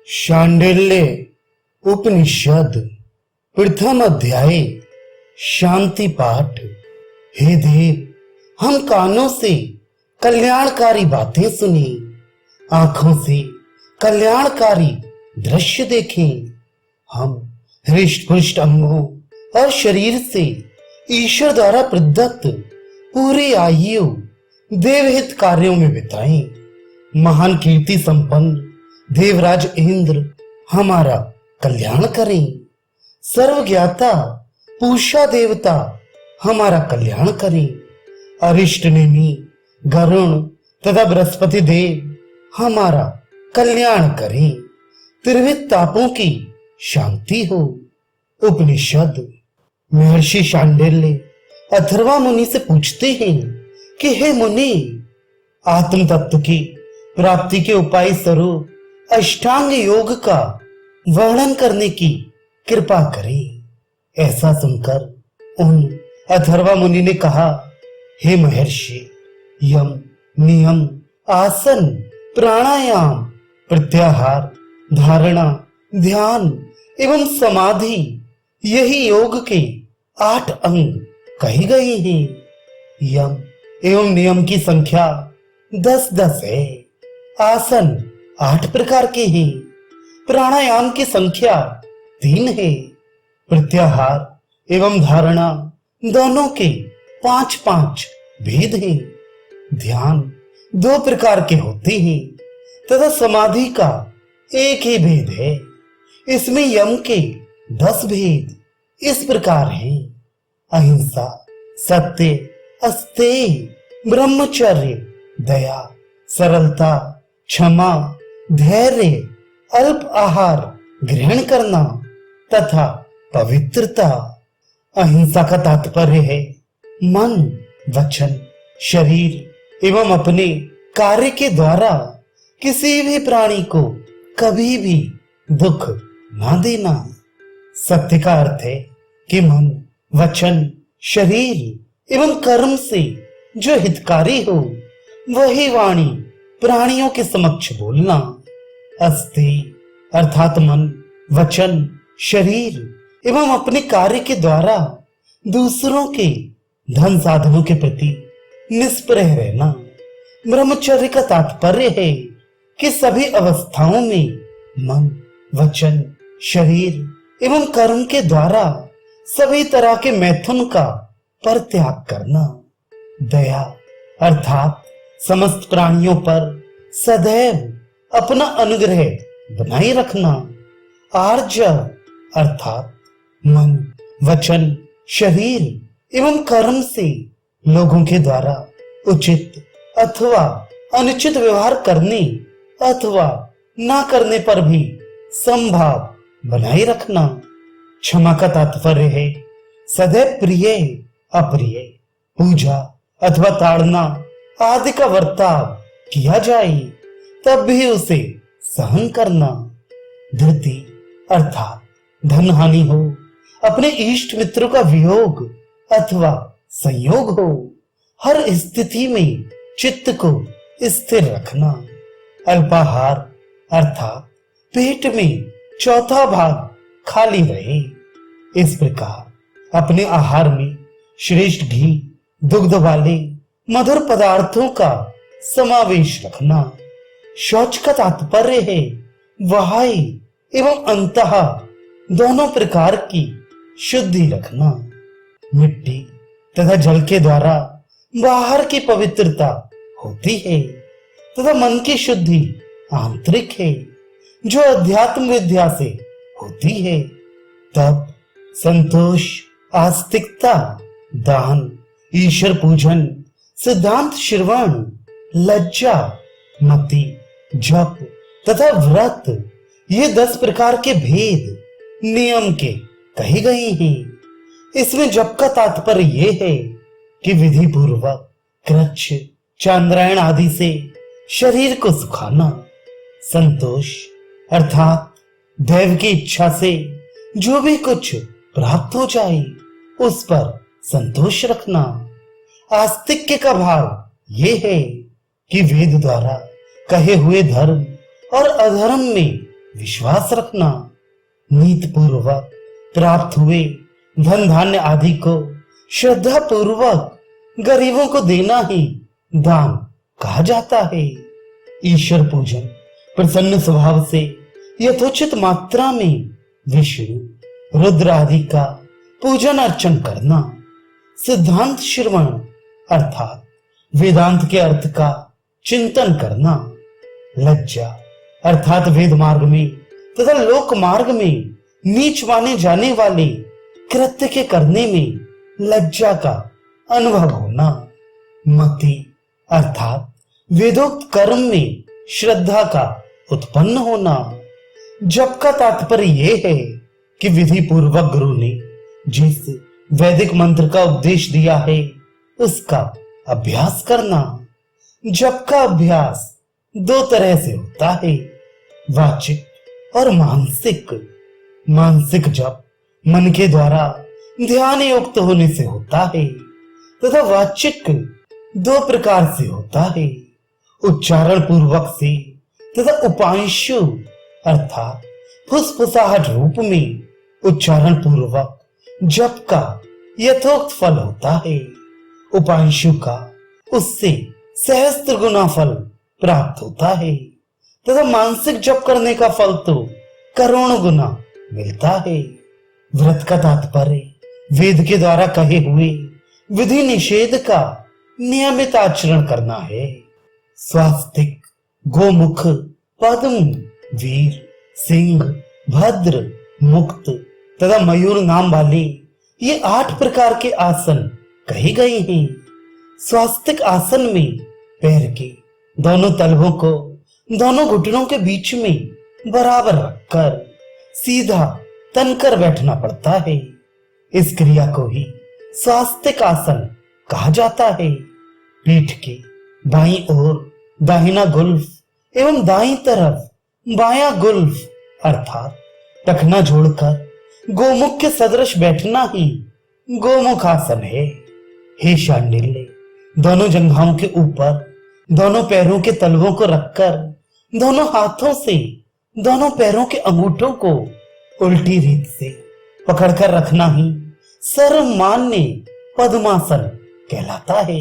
शांडिल्य उपनिषद प्रथम अध्याय शांति पाठ। हे देव, हम कानों से कल्याणकारी बातें सुने, आंखों से कल्याणकारी दृश्य देखें। हम हृष्ट पुष्ट अंगों और शरीर से ईश्वर द्वारा प्रदत्त पूरी आयु देवहित कार्यों में बिताएं। महान कीर्ति संपन्न देवराज इंद्र हमारा कल्याण करें। सर्वज्ञाता पूषा देवता हमारा कल्याण करें। अरिष्ट नेमी गरुण तथा बृहस्पति देव हमारा कल्याण करें। त्रिविध तापों की शांति हो। उपनिषद। महर्षि शांडिल्य अथर्वा मुनि से पूछते हैं कि हे मुनि, आत्म तत्व की प्राप्ति के उपाय स्वरूप अष्टांग योग का वर्णन करने की कृपा करें। ऐसा सुनकर उन अथर्वा मुनि ने कहा, हे महर्षि, यम, नियम, आसन, प्राणायाम, प्रत्याहार, धारणा, ध्यान एवं समाधि, यही योग के 8 अंग कहे गए हैं। यम एवं नियम की संख्या 10-10 है। आसन 8 प्रकार के हैं। प्राणायाम की संख्या 3 है। प्रत्याहार एवं धारणा दोनों के 5-5 भेद हैं। ध्यान 2 प्रकार के होते हैं तथा समाधि का 1 ही भेद है। इसमें यम के 10 भेद इस प्रकार हैं: अहिंसा, सत्य, अस्तेय, ब्रह्मचर्य, दया, सरलता, क्षमा, धैर्य, अल्प आहार ग्रहण करना तथा पवित्रता। अहिंसा का तात्पर्य है मन, वचन, शरीर एवं अपने कार्य के द्वारा किसी भी प्राणी को कभी भी दुख ना देना। सत्य का अर्थ है कि मन, वचन, शरीर एवं कर्म से जो हितकारी हो वही वाणी प्राणियों के समक्ष बोलना। अस्ति अर्थात मन, वचन, शरीर एवं अपने कार्य के द्वारा दूसरों के धन साधनों के प्रति निष्प्रह रहना। ब्रह्मचर्य का तात्पर्य है कि सभी अवस्थाओं में मन, वचन, शरीर एवं कर्म के द्वारा सभी तरह के मैथुन का परित्याग करना। दया अर्थात समस्त प्राणियों पर सदैव अपना अनुग्रह बनाए रखना। आर्ज अर्थात मन, वचन, शरीर एवं कर्म से लोगों के द्वारा उचित अथवा अनुचित व्यवहार करने अथवा ना करने पर भी समभाव बनाए रखना। क्षमा का तात्पर्य है सदैव प्रिय, अप्रिय, पूजा अथवा ताड़ना आदि का वर्ताव किया जाए तब भी उसे सहन करना। धृति अर्थात धन हानि हो, अपने इष्ट मित्रों का वियोग अथवा संयोग हो, हर स्थिति में चित्त को स्थिर रखना। अल्पाहार अर्थात पेट में चौथा भाग खाली रहे। इस प्रकार अपने आहार में श्रेष्ठ घी, दुग्ध वाले मधुर पदार्थों का समावेश रखना। शौच का तात्पर्य है बाह्य एवं अंतः दोनों प्रकार की शुद्धि रखना। मिट्टी तथा जल के द्वारा बाहर की पवित्रता होती है तथा मन की शुद्धि आंतरिक है जो अध्यात्म विद्या से होती है। तप, संतोष, आस्तिकता, दान, ईश्वर पूजन, सिद्धांत श्रवण, लज्जा, मति, जप तथा व्रत, ये 10 प्रकार के भेद नियम के कहे गए हैं। इसमें जप का तात्पर्य ये है कि विधि पूर्वक कृच्छ, चांद्रायण आदि से शरीर को सुखाना। संतोष अर्थात दैव की इच्छा से जो भी कुछ प्राप्त हो जाए उस पर संतोष रखना। आस्तिक्य का भाव ये है कि वेद द्वारा कहे हुए धर्म और अधर्म में विश्वास रखना। नीत पूर्वक प्राप्त हुए धन धान्य आदि को श्रद्धा पूर्वक गरीबों को देना ही दान कहा जाता है। ईश्वर पूजन प्रसन्न स्वभाव से यथोचित मात्रा में विष्णु रुद्र आदि का पूजन अर्चन करना। सिद्धांत श्रवण अर्थात वेदांत के अर्थ का चिंतन करना। लज्जा अर्थात वेद मार्ग में तथा लोक मार्ग में नीच माने जाने वाले कृत्य के करने में लज्जा का अनुभव होना। मति अर्थात वेदोक्त कर्म में श्रद्धा का उत्पन्न होना। जप का तात्पर्य यह है कि विधि पूर्वक गुरु ने जिस वैदिक मंत्र का उपदेश दिया है उसका अभ्यास करना। जप का अभ्यास दो तरह से होता है, वाचिक और मानसिक। मानसिक जप मन के द्वारा ध्यान युक्त होने से होता है तथा वाचिक दो प्रकार से होता है, उच्चारण पूर्वक से तथा उपांशु अर्थात फुसफुसाहट रूप में उच्चारण पूर्वक जप का यथोक्त फल होता है। उपांशु का उससे सहस्त्र गुना फल प्राप्त होता है तथा मानसिक जप करने का फल तो करोड़ों गुना मिलता है। व्रत का तात्पर्य वेद के द्वारा कहे हुए विधि निषेध का नियमित आचरण करना है। स्वास्तिक, गोमुख, पद्म, वीर, सिंह, भद्र, मुक्त तथा मयूर नाम वाले ये 8 प्रकार के आसन कहे गए हैं। स्वास्तिक आसन में पैर के दोनों तलवों को दोनों घुटनों के बीच में बराबर रखकर सीधा तनकर बैठना पड़ता है। इस क्रिया को ही स्वास्तिक आसन कहा जाता है। पीठ के बाईं ओर दाहिना गुल्फ एवं दाईं तरफ बायां गुल्फ अर्थात टखना जोड़कर गोमुख के सदृश बैठना ही गोमुख आसन है। हे शांडिल्य, दोनों जंघाओं के ऊपर दोनों पैरों के तलवों को रखकर दोनों हाथों से दोनों पैरों के अंगूठों को उल्टी रीत से पकड़कर रखना ही सर्वमान्य पद्मासन कहलाता है।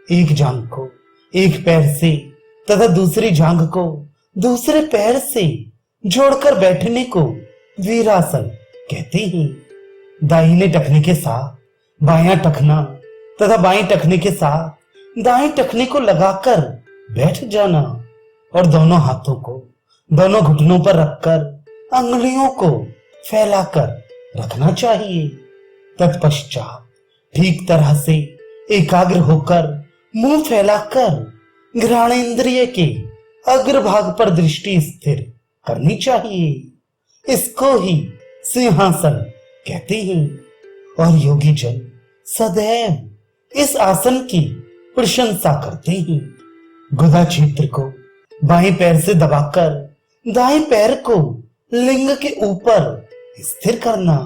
एक जांघ को एक पैर से तथा दूसरी जांघ को दूसरे पैर से जोड़कर बैठने को वीरासन कहते हैं। दाहिने टखने के साथ बायां टखना तथा बाएं टखने के साथ दाएं टखने को लगाकर बैठ जाना और दोनों हाथों को दोनों घुटनों पर रखकर अंगुलियों को फैलाकर रखना चाहिए। तत्पश्चात ठीक तरह से एकाग्र होकर मुंह फैलाकर घ्राणेंद्रिय के अग्रभाग पर दृष्टि स्थिर करनी चाहिए। इसको ही सिंहासन कहते हैं और योगी जन सदैव इस आसन की प्रशंसा करते हैं। गुदा क्षेत्र को बाएं पैर से दबाकर दाएं पैर को लिंग के ऊपर स्थिर करना।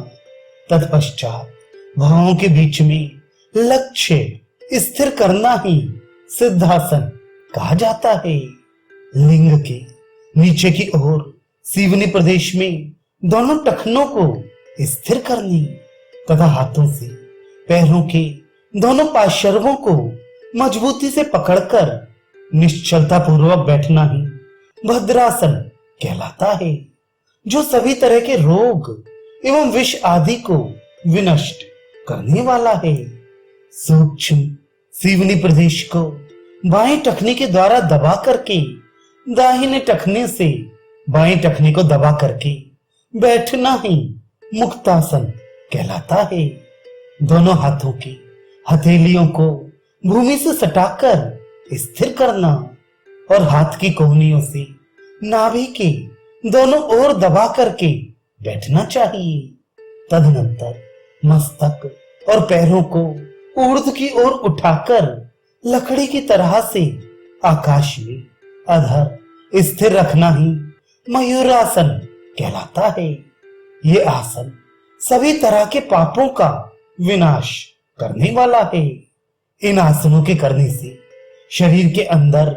तत्पश्चात भुजाओं के बीच में लक्ष्य स्थिर करना ही सिद्धासन कहा जाता है। लिंग के नीचे की ओर सीवनी प्रदेश में दोनों टखनों को स्थिर करनी तथा हाथों से पैरों के दोनों पार्श्वों को मजबूती से पकड़कर निश्चलता पूर्वक बैठना ही भद्रासन कहलाता है, जो सभी तरह के रोग एवं विष आदि को विनष्ट करने वाला है। सूक्ष्म सीवनी प्रदेश को बाएं टखने के द्वारा दबा करके दाहिने टखने से बाएं टखने को दबा करके बैठना ही मुक्तासन कहलाता है। दोनों हाथों की हथेलियों को भूमि से सटाकर स्थिर करना और हाथ की कोहनियों से नाभि के दोनों ओर दबा करके बैठना चाहिए। तदनंतर मस्तक और पैरों को ऊर्ध्व की ओर उठाकर लकड़ी की तरह से आकाश में अधर स्थिर रखना ही मयूरासन कहलाता है। ये आसन सभी तरह के पापों का विनाश करने वाला है। इन आसनों के करने से शरीर के अंदर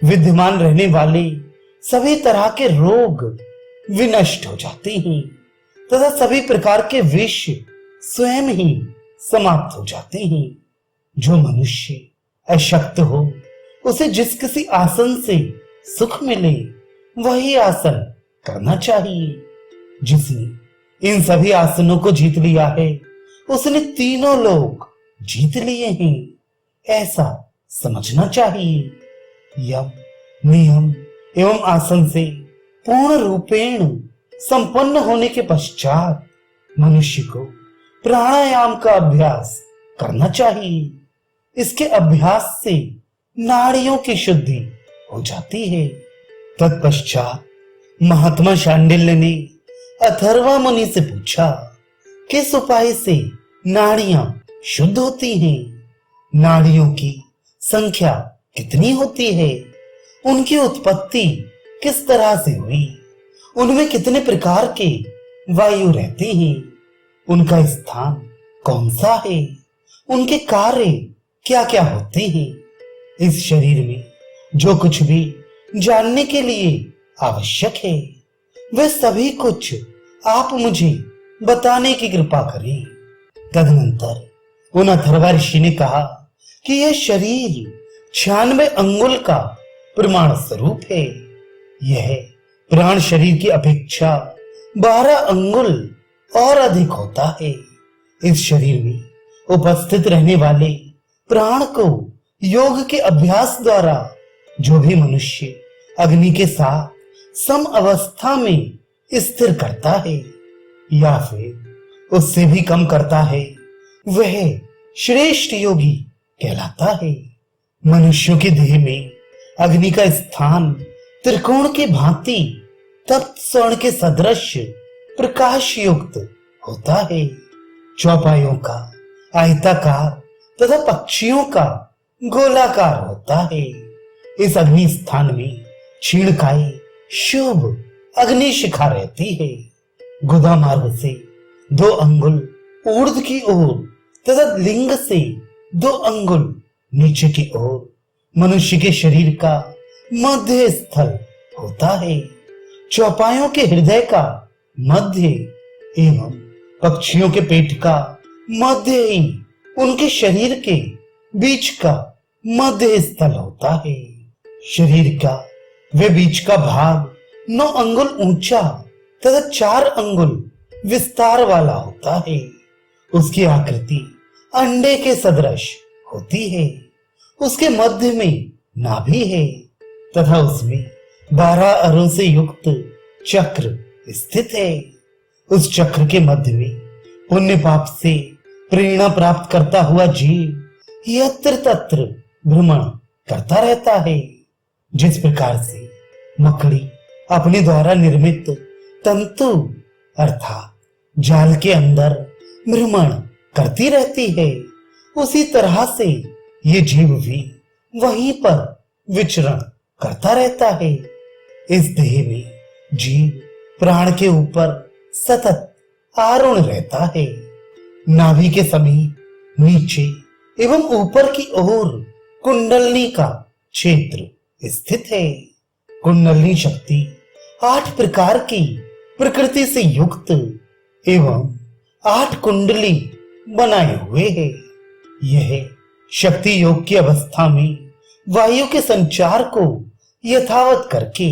विद्यमान रहने वाले सभी तरह के रोग विनष्ट हो जाते हैं तथा सभी प्रकार के विष स्वयं ही समाप्त हो जाते हैं। जो मनुष्य अशक्त हो उसे जिस किसी आसन से सुख मिले वही आसन करना चाहिए। जिसने इन सभी आसनों को जीत लिया है उसने तीनों लोक जीत लिए हैं, ऐसा समझना चाहिए। यम नियम एवं आसन से पूर्ण रूपेण संपन्न होने के पश्चात मनुष्य को प्राणायाम का अभ्यास करना चाहिए। इसके अभ्यास से नाड़ियों की शुद्धि हो जाती है। तत्पश्चात महात्मा शांडिल्य ने अथर्वा मुनि से पूछा, किस उपाय से नाड़ियां शुद्ध होती हैं? नाड़ियों की संख्या कितनी होती है? उनकी उत्पत्ति किस तरह से हुई? उनमें कितने प्रकार के वायु रहते हैं? उनका स्थान कौन सा है? उनके कार्य क्या क्या होते हैं? इस शरीर में जो कुछ भी जानने के लिए आवश्यक है वह सभी कुछ आप मुझे बताने की कृपा करें। तदनंतर उन अथर्वा ऋषि ने कहा कि यह शरीर 96 अंगुल का प्रमाण स्वरूप है। यह प्राण शरीर की अपेक्षा 12 अंगुल और अधिक होता है। इस शरीर में उपस्थित रहने वाले प्राण को योग के अभ्यास द्वारा जो भी मनुष्य अग्नि के साथ सम अवस्था में स्थिर करता है या फिर उससे भी कम करता है वह श्रेष्ठ योगी कहलाता है। मनुष्यों के देह में अग्नि का स्थान त्रिकोण की भांति तप्त स्वर्ण के सदृश प्रकाश युक्त होता है। चौपायों का आयताकार तथा पक्षियों का गोलाकार होता है। इस अग्नि स्थान में क्षीणकाय शुभ अग्नि शिखा रहती है। गुदा मार्ग से 2 अंगुल ऊर्ध्व की ओर तथा लिंग से 2 अंगुल नीचे की ओर मनुष्य के शरीर का मध्य स्थल होता है। चौपायों के हृदय का मध्य एवं पक्षियों के पेट का मध्य ही उनके शरीर के बीच का मध्य स्थल होता है। शरीर का वे बीच का भाग 9 अंगुल ऊंचा तथा 4 अंगुल विस्तार वाला होता है। उसकी आकृति अंडे के सदृश होती है। उसके मध्य में नाभि है तथा उसमें 12 अरों से युक्त चक्र स्थित है। उस चक्र के मध्य में पुण्य पाप से प्रेरणा प्राप्त करता हुआ जीव यत्र तत्र भ्रमण करता रहता है। जिस प्रकार से मकड़ी अपने द्वारा निर्मित तंतु अर्थात जाल के अंदर भ्रमण करती रहती है उसी तरह से ये जीव भी वहीं पर विचरण करता रहता है। इस देह में जीव प्राण के ऊपर सतत आरूढ़ रहता है। नाभि के समीप नीचे एवं ऊपर की ओर कुंडलनी का क्षेत्र स्थित है। कुंडलनी शक्ति 8 प्रकार की प्रकृति से युक्त एवं 8 कुंडली बनाए हुए है। यह शक्ति योग की अवस्था में वायु के संचार को यथावत करके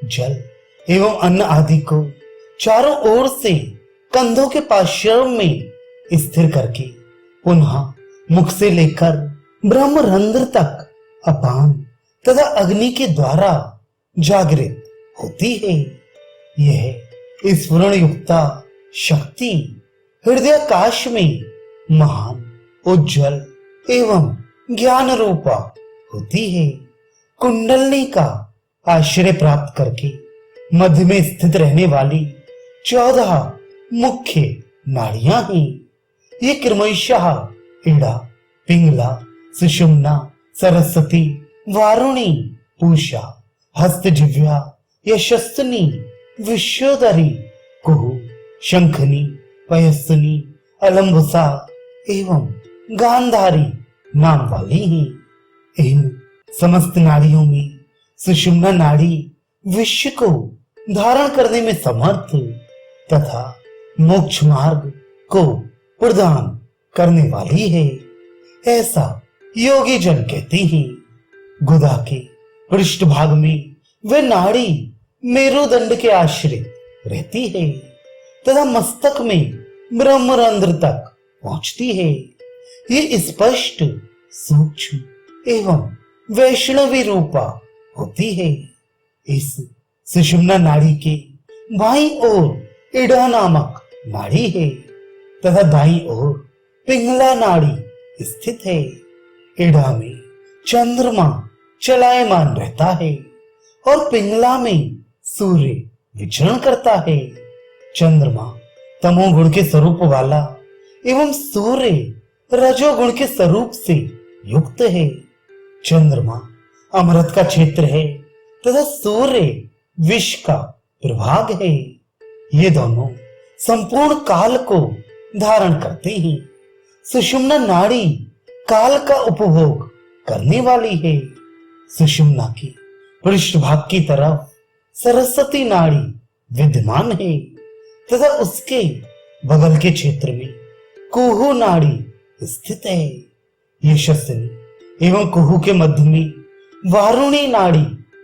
जल एवं अन्न आदि को चारों ओर से कंधों के पार्श्व में स्थिर करके पुनः मुख से लेकर ब्रह्मरंध्र तक अपान तथा अग्नि के द्वारा जागृत होती है। यह स्फुरण युक्ता शक्ति हृदयाकाश में महान उज्जवल एवं ज्ञान रूपा होती है। कुंडलनी का आश्रय प्राप्त करके मध्य में स्थित रहने वाली 14 मुख्य नाड़ियां हैं। ये क्रमशः इड़ा, पिंगला, सुषुम्ना, सरस्वती, वारुणी, पूषा, हस्तजिह्वा, यशस्विनी, विश्वोदरी, कुहू, शंखनी, पयस्विनी, अलम्बुसा एवं गांधारी नाम वाली हैं। इन समस्त नाड़ियों में सुषुम्ना नाड़ी विश्व को धारण करने में समर्थ तथा मोक्ष मार्ग को प्रदान करने वाली है, ऐसा योगी जन कहते हैं। गुदा के पृष्ठभाग में वह नाड़ी मेरुदंड के आश्रित रहती है तथा मस्तक में ब्रह्मरंध्र तक पहुंचती है। ये स्पष्ट, सूक्ष्म एवं वैष्णवी रूपा होती है। इस सुषुम्ना नाड़ी के बाईं ओर इड़ा नामक नाड़ी है तथा दाईं ओर पिंगला नाड़ी स्थित है। इड़ा में चंद्रमा चलायमान रहता है और पिंगला में सूर्य विचरण करता है। चंद्रमा तमोगुण के स्वरूप वाला एवं सूर्य रजोगुण के स्वरूप से युक्त है। चंद्रमा अमृत का क्षेत्र है तथा सूर्य विष का प्रभाग है। ये दोनों संपूर्ण काल को धारण करते हैं। सुषुम्ना नाड़ी काल का उपभोग करने वाली है। सुषुम्ना की पृष्ठभाग की तरफ सरस्वती नाड़ी विद्यमान है तथा उसके बगल के क्षेत्र में कुहू नाड़ी स्थित है। यशस्विनी एवं कुहू के मध्य में वारुणी नाड़ी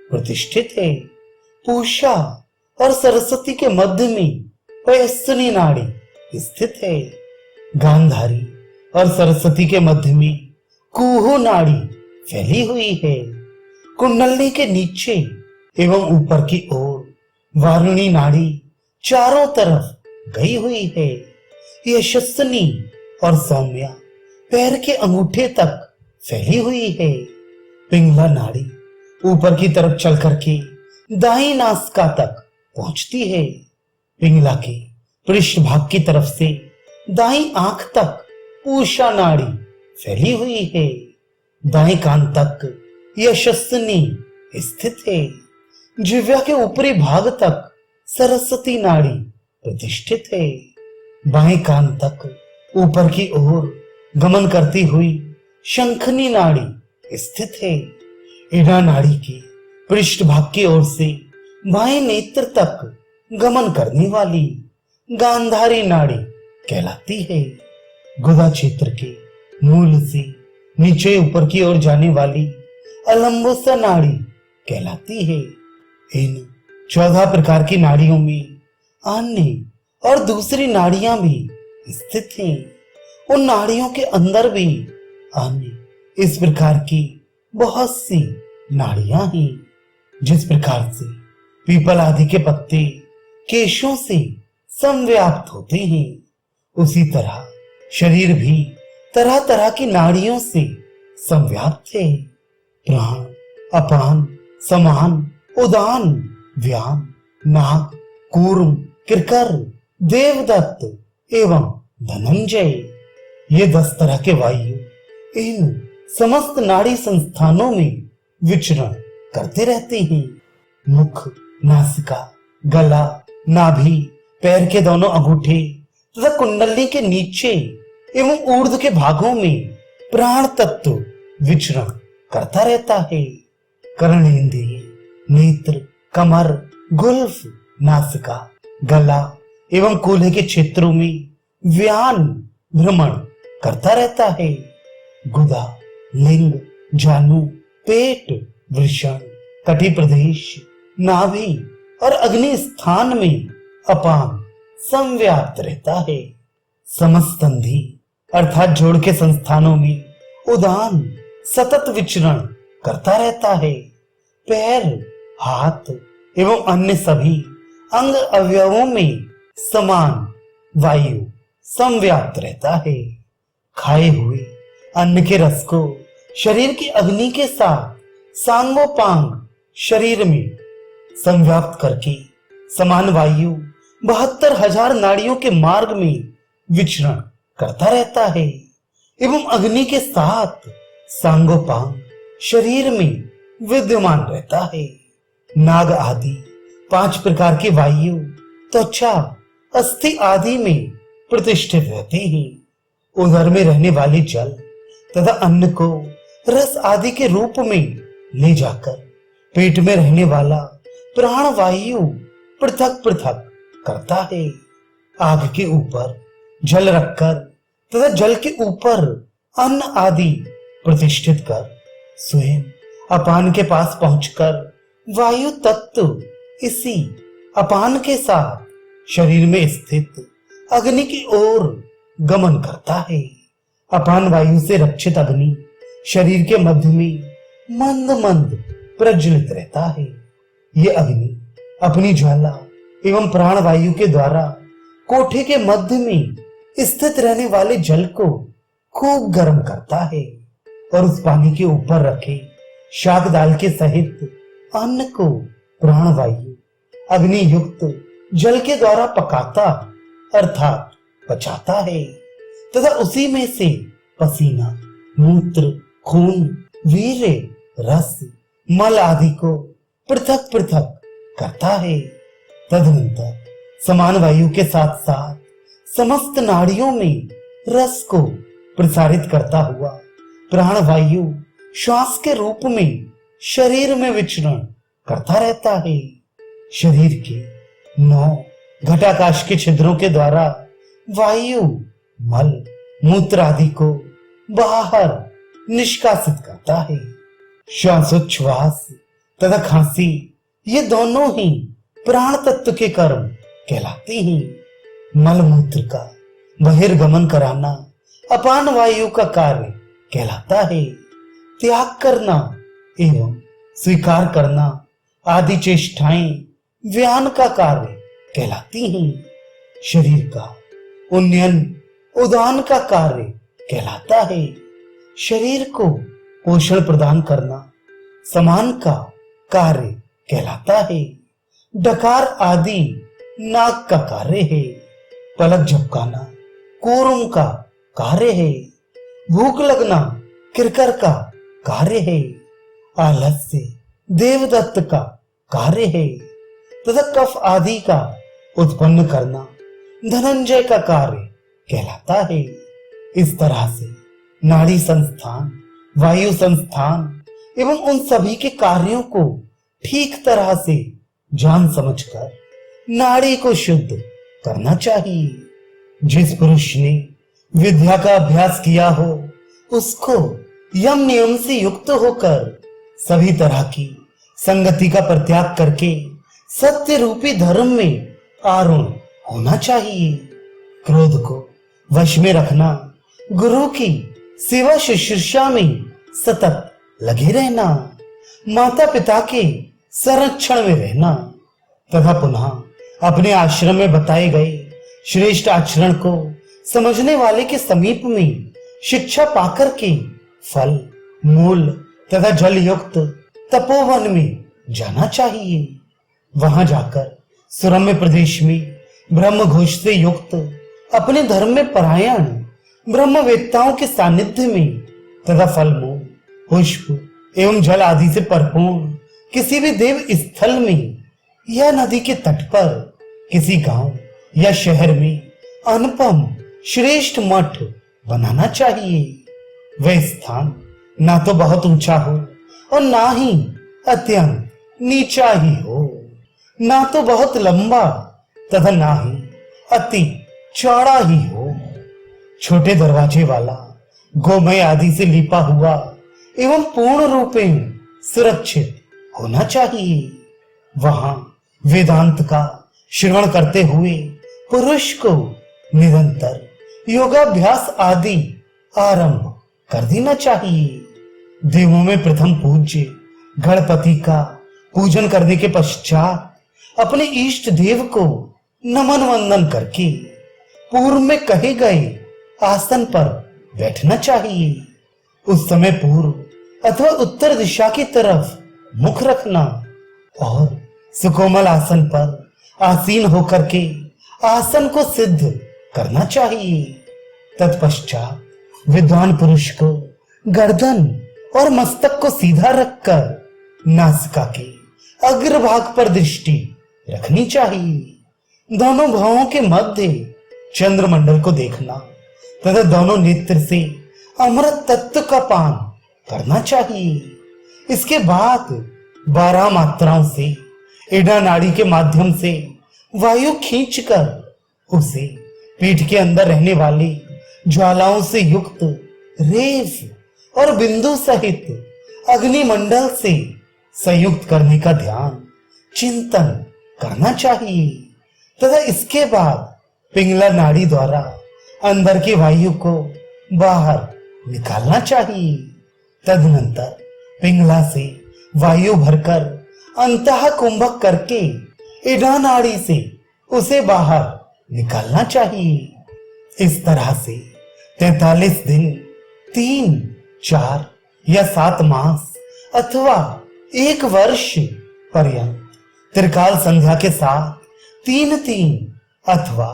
प्रतिष्ठित है। पूषा और सरस्वती के मध्य में पयस्विनी नाड़ी स्थित है। गांधारी और सरस्वती के मध्य में कुहू नाड़ी फैली हुई है। कुंडली के नीचे एवं ऊपर की ओर वारुणी नाड़ी चारों तरफ गई हुई है। यशस्विनी और सौम्या पैर के अंगूठे तक फैली हुई है। पिंगला नाड़ी ऊपर की तरफ चल करके दाईं नासिका तक पहुंचती है। पिंगला के पृष्ठभाग की तरफ से दाईं आंख तक पूषा नाड़ी फैली हुई है। दाएं कान तक यशस्विनी स्थित है। जिह्वा के ऊपरी भाग तक सरस्वती नाड़ी प्रतिष्ठित है। बाएं कान तक ऊपर की ओर गमन करती हुई शंखनी नाड़ी स्थित है। इड़ा नाड़ी के पृष्ठभाग की ओर से बाएं नेत्र तक गमन करने वाली गांधारी नाड़ी कहलाती है। गुदा क्षेत्र के मूल से नीचे ऊपर की ओर जाने वाली अलंबुसा नाड़ी कहलाती है। इन 14 प्रकार की नाड़ियों में अन्य और दूसरी नाड़ियां भी स्थित हैं। उन नाड़ियों के अंदर भी अन्य इस प्रकार की बहुत सी नाड़ियां हैं। जिस प्रकार से पीपल आदि के पत्ते केशों से समव्याप्त होते हैं, उसी तरह शरीर भी तरह तरह की नाड़ियों से समव्याप्त है। प्राण, अपान, समान, उदान, व्यान, नाग, कूर्म, किरकर, देवदत्त एवं धनंजय, ये 10 तरह के वायु इन समस्त नाड़ी संस्थानों में विचरण करते रहते हैं। मुख, नासिका, गला, नाभि, पैर के दोनों अंगूठे तथा कुंडली के नीचे एवं ऊर्ध्व के भागों में प्राण तत्व विचरण करता रहता है। कर्णेंद्रिय, नेत्र, कमर, गुल्फ, नासिका, गला एवं कूल्हे के क्षेत्रों में व्यान भ्रमण करता रहता है। गुदा, लिंग, जानु, पेट, वृषण, कटी प्रदेश, नाभि और अग्नि स्थान में अपान समव्याप्त रहता है। समस्तंधी अर्थात जोड़ के संस्थानों में उदान सतत विचरण करता रहता है। पैर, हाथ एवं अन्य सभी अंग अवयवों में समान वायु समव्याप्त रहता है। खाए हुए अन्न के रस को शरीर की अग्नि के साथ सांगोपांग शरीर में समव्याप्त करके समान वायु 72,000 नाड़ियों के मार्ग में विचरण करता रहता है एवं अग्नि के साथ सांगोपांग शरीर में विद्यमान रहता है। नाग आदि 5 प्रकार की वायु त्वचा, अस्थि आदि में प्रतिष्ठित रहते हैं। उदर में रहने वाले जल तथा अन्न को रस आदि के रूप में ले जाकर पेट में रहने वाला प्राण वायु पृथक पृथक करता है। आग के ऊपर जल रखकर तथा जल के ऊपर अन्न आदि प्रतिष्ठित कर स्वयं अपान के पास पहुंचकर वायु तत्व इसी अपान के साथ शरीर में स्थित अग्नि की ओर गमन करता है। अपान वायु से रक्षित अग्नि शरीर के मध्य में मंद मंद प्रज्वलित रहता है। ये अग्नि अपनी ज्वाला एवं प्राण वायु के द्वारा कोठे के मध्य में स्थित रहने वाले जल को खूब गर्म करता है और उस पानी के ऊपर रखे शाक दाल के सहित अन्न को प्राण वायु अग्नि युक्त जल के द्वारा पकाता अर्थात पचाता है तथा उसी में से पसीना, मूत्र, खून, वीर्य, रस, मल आदि को पृथक पृथक करता है। तदनंतर समान वायु के साथ साथ समस्त नाड़ियों में रस को प्रसारित करता हुआ प्राण वायु श्वास के रूप में शरीर में विचरण करता रहता है। शरीर के 9 घटाकाश के छिद्रों के द्वारा वायु मल मूत्र आदि को बाहर निष्कासित करता है। श्वासोच्छ्वास तथा खांसी ये दोनों ही प्राण तत्व के कर्म कहलाते हैं। मल मूत्र का बहिर्गमन कराना अपान वायु का कार्य कहलाता है। त्याग करना एवं स्वीकार करना आदि चेष्टाएं व्यान का कार्य कहलाती हैं। शरीर का उन्नयन उदान का कार्य कहलाता है। शरीर को पोषण प्रदान करना समान का कार्य कहलाता है। डकार आदि नाक का कार्य है। पलक झपकाना कोरम का कार्य है। भूख लगना किरकर का कार्य है। आलस्य देवदत्त का कार्य है तथा कफ आदि का उत्पन्न करना धनंजय का कार्य कहलाता है। इस तरह से नाड़ी संस्थान, वायु संस्थान एवं उन सभी के कार्यों को ठीक तरह से जान समझकर नाड़ी को शुद्ध करना चाहिए। जिस पुरुष ने विद्या का अभ्यास किया हो उसको यम नियम से युक्त होकर सभी तरह की संगति का परित्याग करके सत्य रूपी धर्म में आरूढ़ होना चाहिए। क्रोध को वश में रखना, गुरु की सेवा शुश्रूषा में सतत लगे रहना, माता पिता के संरक्षण में रहना तथा पुनः अपने आश्रम में बताए गए श्रेष्ठ आचरण को समझने वाले के समीप में शिक्षा पाकर के फल, मूल तथा जल युक्त तपोवन में जाना चाहिए। वहां जाकर सुरम्य प्रदेश में ब्रह्म घोष से युक्त अपने धर्म में परायण ब्रह्मवेत्ताओं के सानिध्य में तथा फल, मूल, पुष्प एवं जल आदि से परिपूर्ण किसी भी देव स्थल में या नदी के तट पर किसी गांव या शहर में अनुपम श्रेष्ठ मठ बनाना चाहिए। वह स्थान ना तो बहुत ऊंचा हो और ना ही अत्यंत नीचा ही हो, ना तो बहुत लंबा तथा ना ही अति चौड़ा ही हो। छोटे दरवाजे वाला, गोमय आदि से लिपा हुआ एवं पूर्ण रूपेण सुरक्षित होना चाहिए। वहां वेदांत का श्रवण करते हुए पुरुष को निरंतर योगाभ्यास आदि आरंभ कर देना चाहिए। देवों में प्रथम पूज्य गणपति का पूजन करने के पश्चात अपने इष्ट देव को नमन वंदन करके पूर्व में कहे गए आसन पर बैठना चाहिए। उस समय पूर्व अथवा उत्तर दिशा की तरफ मुख रखना और सुकोमल आसन पर आसीन होकर के आसन को सिद्ध करना चाहिए। तत्पश्चात विद्वान पुरुष को गर्दन और मस्तक को सीधा रखकर नासिका के अग्रभाग पर दृष्टि रखनी चाहिए। दोनों भवों के मध्य चंद्रमंडल को देखना तथा दोनों नेत्र से अमृत तत्व का पान करना चाहिए। इसके बाद 12 मात्राओं से एड़ा नाड़ी के माध्यम से वायु खींचकर उसे पीठ के अंदर रहने वाली ज्वालाओं से युक्त रेफ और बिंदु सहित अग्निमंडल से संयुक्त करने का ध्यान चिंतन करना चाहिए तथा इसके बाद पिंगला नाड़ी द्वारा अंदर की वायु को बाहर निकालना चाहिए। तदनंतर पिंगला से वायु भरकर अंतः कुंभक करके इड़ा नाड़ी से उसे बाहर निकालना चाहिए। इस तरह से 43 दिन 3, 4 या 7 मास अथवा 1 वर्ष पर्यंत त्रिकाल संध्या के साथ 3-3 अथवा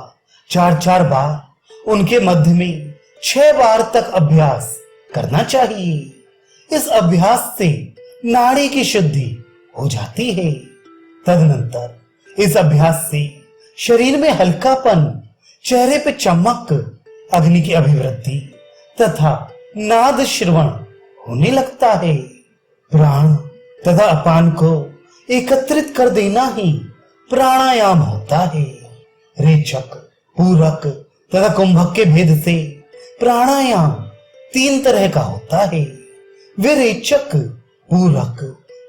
4-4 बार उनके मध्य में 6 बार तक अभ्यास करना चाहिए। इस अभ्यास से नाड़ी की शुद्धि हो जाती है। तदनंतर इस अभ्यास से शरीर में हल्कापन, चेहरे पे चमक, अग्नि की अभिवृद्धि तथा नाद श्रवण होने लगता है। प्राण तथा अपान को एकत्रित कर देना ही प्राणायाम होता है। रेचक, पूरक तथा कुंभक के भेद से प्राणायाम 3 तरह का होता है। वे रेचक, पूरक,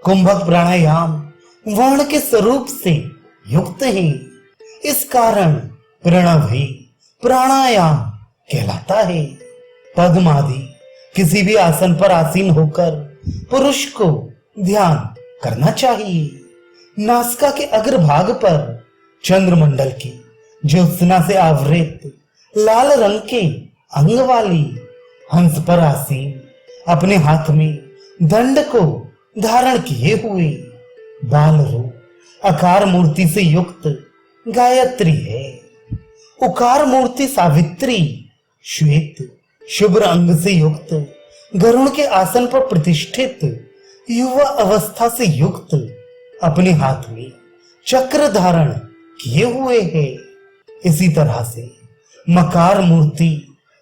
कुंभक प्राणायाम वर्ण के स्वरूप से युक्त है। इस कारण प्रणव ही प्राणायाम कहलाता है। पद्म आदि किसी भी आसन पर आसीन होकर पुरुष को ध्यान करना चाहिए। नासिका के अग्रभाग पर चंद्रमंडल की ज्योत्सना से आवृत लाल रंग के अंग वाली हंस पर आसीन अपने हाथ में दंड को धारण किए हुए बाल रूप आकार मूर्ति से युक्त गायत्री है। उकार मूर्ति सावित्री श्वेत शुभ्र अंग से युक्त गरुण के आसन पर प्रतिष्ठित युवा अवस्था से युक्त अपने हाथ में चक्र धारण किए हुए है। इसी तरह से मकार मूर्ति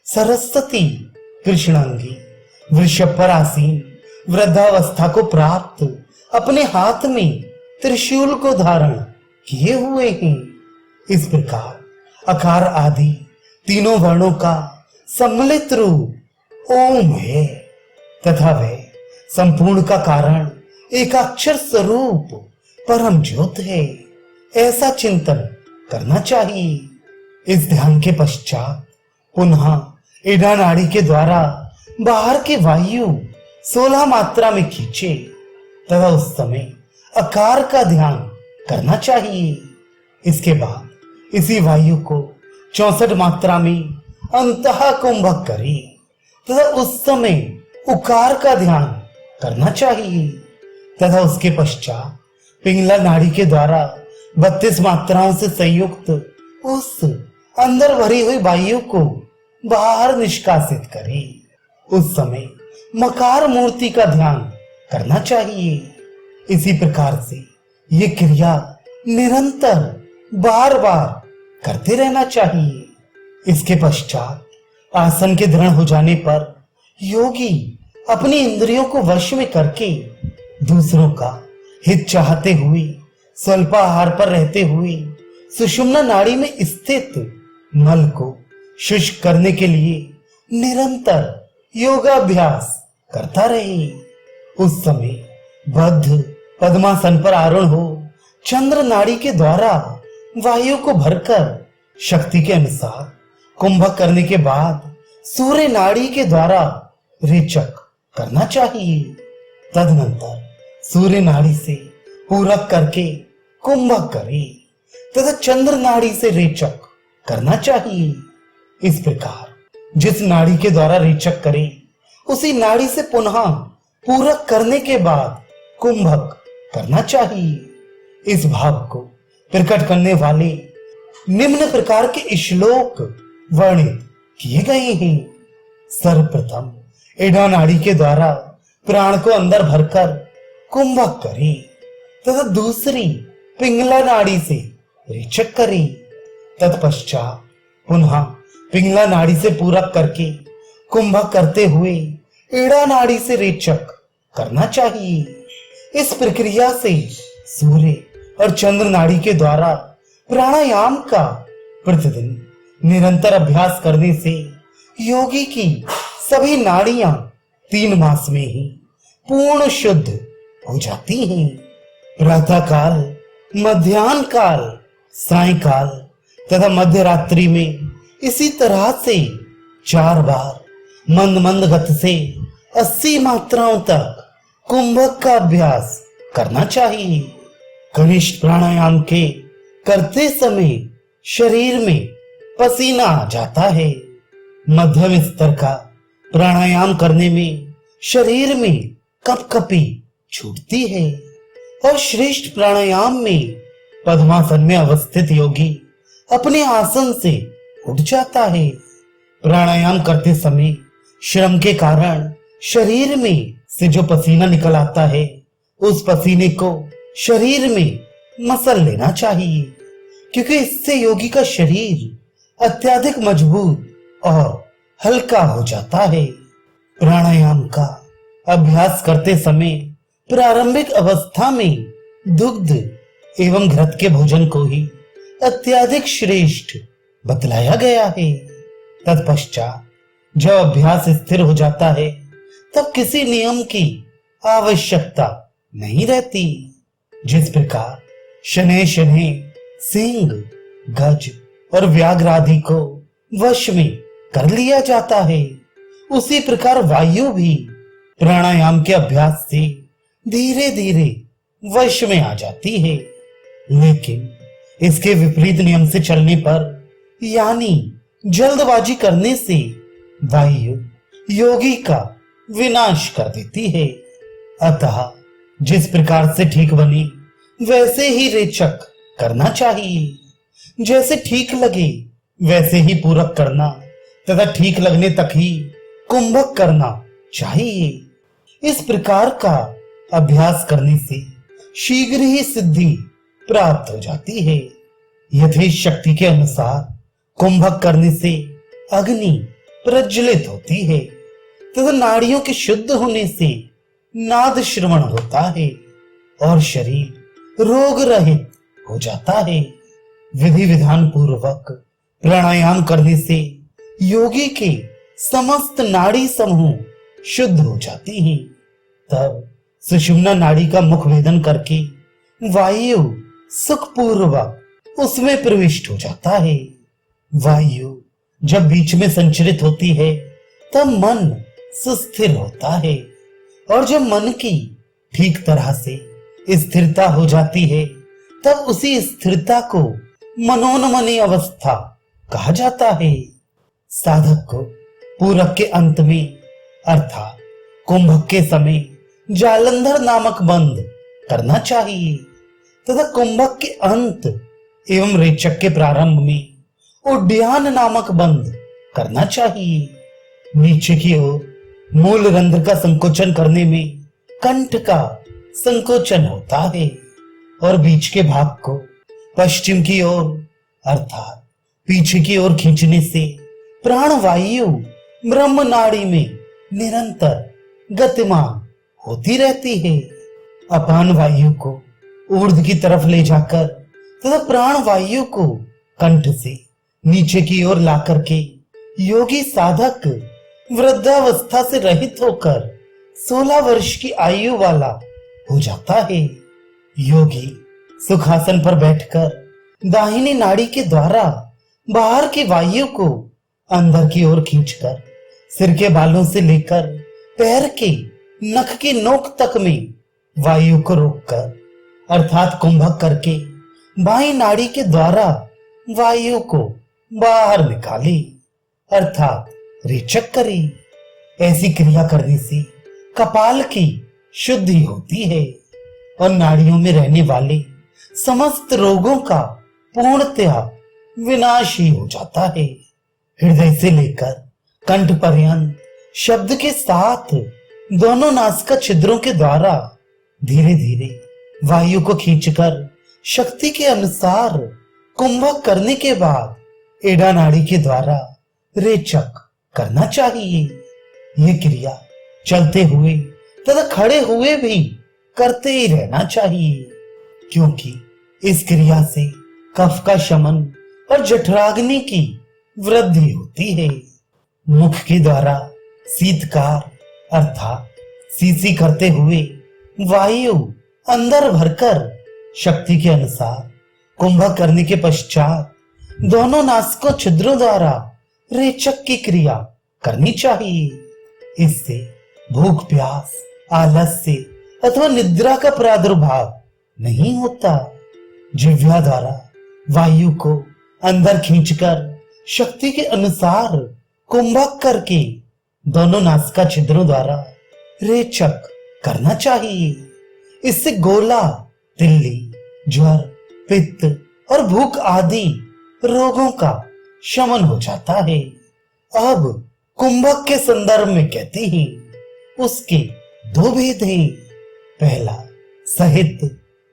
सरस्वती कृष्णांगी वृषभ पर आसीन वृद्धावस्था को प्राप्त अपने हाथ में त्रिशूल को धारण किए हुए हैं। इस प्रकार अकार आदि तीनों वर्णों का सम्मिलित रूप ओम है तथा वह संपूर्ण का कारण एकाक्षर स्वरूप परम ज्योत है। ऐसा चिंतन करना चाहिए। इस ध्यान के पश्चात पुनः इड़ा नाड़ी के द्वारा बाहर की वायु 16 मात्रा में खींचे तथा उस समय आकार का ध्यान करना चाहिए। इसके बाद इसी वायु को 64 मात्रा में अंतः कुंभक करे तथा उस समय उकार का ध्यान करना चाहिए तथा उसके पश्चात पिंगला नाड़ी के द्वारा 32 मात्राओं से संयुक्त उस अंदर भरी हुई वायु को बाहर निष्कासित करे। उस समय मकार मूर्ति का ध्यान करना चाहिए। इसी प्रकार से ये क्रिया निरंतर बार बार करते रहना चाहिए। इसके पश्चात आसन के दृढ़ हो जाने पर योगी अपनी इंद्रियों को वश में करके दूसरों का हित चाहते हुए स्वल्पाहार पर रहते हुए सुषुम्ना नाड़ी में स्थित मल को शुष्क करने के लिए निरंतर योगाभ्यास करता रहे। उस समय बद्ध पद्मासन पर आरूढ़ हो चंद्र नाड़ी के द्वारा वायु को भरकर शक्ति के अनुसार कुंभक करने के बाद सूर्य नाड़ी के द्वारा रेचक करना चाहिए। तदनंतर सूर्य नाड़ी से पूरक करके कुंभक करे तथा चंद्र नाड़ी से रेचक करना चाहिए। इस प्रकार जिस नाड़ी के द्वारा रेचक करे उसी नाड़ी से पुनः पूरक करने के बाद कुंभक करना चाहिए। इस भाव को प्रकट करने वाले निम्न प्रकार के श्लोक वर्णित किए गए हैं। सर्वप्रथम इड़ा नाड़ी के द्वारा प्राण को अंदर भरकर कुंभक करे तथा दूसरी पिंगला नाड़ी से रेचक करे। तत्पश्चात पुनः पिंगला नाड़ी से पूरक करके कुंभक करते हुए इड़ा नाड़ी से रेचक करना चाहिए। इस प्रक्रिया से सूर्य और चंद्र नाड़ी के द्वारा प्राणायाम का प्रतिदिन निरंतर अभ्यास करने से योगी की सभी नाड़ियां 3 मास में ही पूर्ण शुद्ध हो जाती हैं। प्रातः काल, मध्याह्न काल, सायंकाल तथा मध्य रात्रि में इसी तरह से 4 बार मंद मंद गति से 80 मात्राओं तक कुंभक का अभ्यास करना चाहिए। कनिष्ठ प्राणायाम के करते समय शरीर में पसीना आ जाता है। मध्यम स्तर का प्राणायाम करने में शरीर में कपकपी छूटती है और श्रेष्ठ प्राणायाम में पद्मासन में अवस्थित योगी अपने आसन से उठ जाता है। प्राणायाम करते समय श्रम के कारण शरीर में से जो पसीना निकल आता है, उस पसीने को शरीर में मसल लेना चाहिए, क्योंकि इससे योगी का शरीर अत्यधिक मजबूत और हल्का हो जाता है। प्राणायाम का अभ्यास करते समय प्रारंभिक अवस्था में दुग्ध एवं घृत के भोजन को ही अत्यधिक श्रेष्ठ बतलाया गया है। तत्पश्चात जब अभ्यास स्थिर हो जाता है, तब किसी नियम की आवश्यकता नहीं रहती। जिस प्रकार शनैः शनैः सिंह, गज और व्याघ्र आदि को वश में कर लिया जाता है, उसी प्रकार वायु भी प्राणायाम के अभ्यास से धीरे धीरे वश में आ जाती है। लेकिन इसके विपरीत नियम से चलने पर, यानी जल्दबाजी करने से वायु योगी का विनाश कर देती है। अतः जिस प्रकार से ठीक बने वैसे ही रेचक करना चाहिए। जैसे ठीक लगे वैसे ही पूरक करना तथा ठीक लगने तक ही कुंभक करना चाहिए। इस प्रकार का अभ्यास करने से शीघ्र ही सिद्धि प्राप्त हो जाती है। यथेष्ट शक्ति के अनुसार कुंभक करने से अग्नि प्रज्वलित होती है तथा नाड़ियों के शुद्ध होने से नाद श्रवण होता है और शरीर रोग रहित हो जाता है। विधि विधान पूर्वक प्राणायाम करने से योगी के समस्त नाड़ी समूह शुद्ध हो जाती हैं। तब सुषुम्ना नाड़ी का मुख भेदन करके वायु सुखपूर्वक उसमें प्रविष्ट हो जाता है। वायु जब बीच में संचरित होती है, तब मन सुस्थिर होता है और जब मन की ठीक तरह से स्थिरता हो जाती है, तब उसी स्थिरता को मनोन्मनी अवस्था कहा जाता है। साधक को पूरक के अंत में अर्थात कुंभक के समय जालंधर नामक बंद करना चाहिए तथा कुंभक के अंत एवं रेचक के प्रारंभ में उड्डयन नामक बंद करना चाहिए। नीचे की ओर मूल रंध्र का संकोचन करने में कंठ का संकोचन होता है और बीच के भाग को पश्चिम की ओर अर्थात पीछे की ओर खींचने से प्राण वायु ब्रह्म नाड़ी में निरंतर गतिमान होती रहती है। अपान वायु को ऊर्ध्व की तरफ ले जाकर तथा प्राण वायु को कंठ से नीचे की ओर ला करके योगी साधक वृद्धावस्था से रहित होकर 16 वर्ष की आयु वाला हो जाता है। योगी सुखासन पर बैठकर दाहिनी नाड़ी के द्वारा बाहर की वायु को अंदर की ओर खींचकर सिर के बालों से लेकर पैर के नख की नोक तक में वायु को रोककर अर्थात कुंभक करके बाईं नाड़ी के द्वारा वायु को बाहर निकाले अर्थात रेचक करे। ऐसी क्रिया करने से कपाल की शुद्धि होती है और नाड़ियों में रहने वाले समस्त रोगों का पूर्णतया विनाश ही हो जाता है। हृदय से लेकर कंठ पर्यंत शब्द के साथ दोनों नासिका छिद्रों के द्वारा धीरे धीरे वायु को खींचकर शक्ति के अनुसार कुंभक करने के बाद एड़ा नाड़ी के द्वारा रेचक करना चाहिए। यह क्रिया चलते हुए तथा खड़े हुए भी करते ही रहना चाहिए, क्योंकि इस क्रिया से कफ का शमन और जठराग्नि की वृद्धि होती है। मुख के द्वारा शीतकार अर्थात सीसी करते हुए वायु अंदर भरकर शक्ति के अनुसार कुंभक करने के पश्चात दोनों नासिकों छिद्रों द्वारा रेचक की क्रिया करनी चाहिए। इससे भूख प्यास आलस्य अथवा निद्रा का प्रादुर्भाव नहीं होता। जिह्वा द्वारा वायु को अंदर खींचकर शक्ति के अनुसार कुंभक करके दोनों नासिका छिद्रों द्वारा रेचक करना चाहिए। इससे गोला, तिल्ली, ज्वर, पित्त और भूख आदि रोगों का शमन हो जाता है। अब कुंभक के संदर्भ में कहते हैं उसके दो भेद हैं, पहला सहित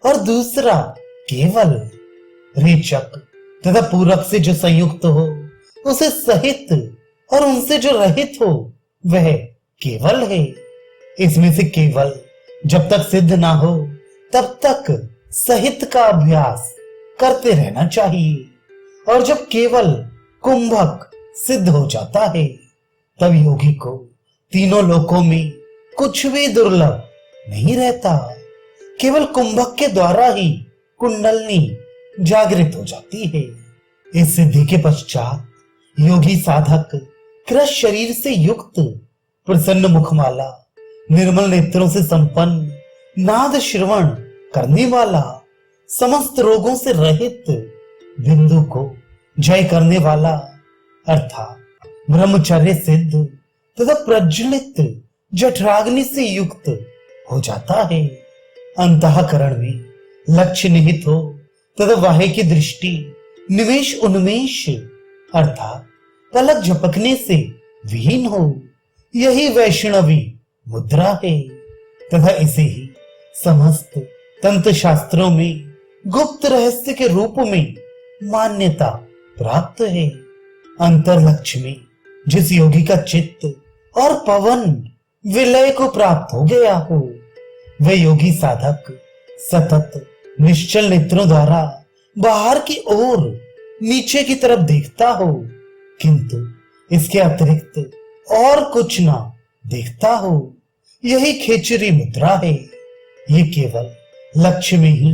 और दूसरा केवल। रेचक तथा पूरक से जो संयुक्त हो उसे सहित और उनसे जो रहित हो वह केवल है। इसमें से केवल जब तक सिद्ध ना हो तब तक सहित का अभ्यास करते रहना चाहिए, और जब केवल कुंभक सिद्ध हो जाता है तब योगी को तीनों लोकों में कुछ भी दुर्लभ नहीं रहता। केवल कुंभक के द्वारा ही कुंडलनी जागृत हो जाती है। इस सिद्धि के पश्चात योगी साधक कृश शरीर से युक्त, प्रसन्न मुखमाला, निर्मल नेत्रों से संपन्न, नाद श्रवण करने वाला, समस्त रोगों से रहित, बिंदु को जय करने वाला अर्थात ब्रह्मचर्य सिद्ध तथा प्रज्वलित जठराग्नि से युक्त हो जाता है। अंतःकरण में लक्ष्य निहित हो तथा वाहे की दृष्टि निवेश उन्मेष अर्थात पलक झपकने से विहीन हो, यही वैष्णवी मुद्रा है तथा इसे ही समस्त तंत्र शास्त्रों में गुप्त रहस्य के रूप में मान्यता प्राप्त है। अंतर लक्ष्य में जिस योगी का चित्त और पवन विलय को प्राप्त हो गया हो वह योगी साधक सतत निश्चल नेत्रों द्वारा बाहर की ओर नीचे की तरफ देखता हो, किंतु इसके अतिरिक्त और कुछ ना देखता हो, यही खेचरी मुद्रा है। ये केवल लक्ष्य में ही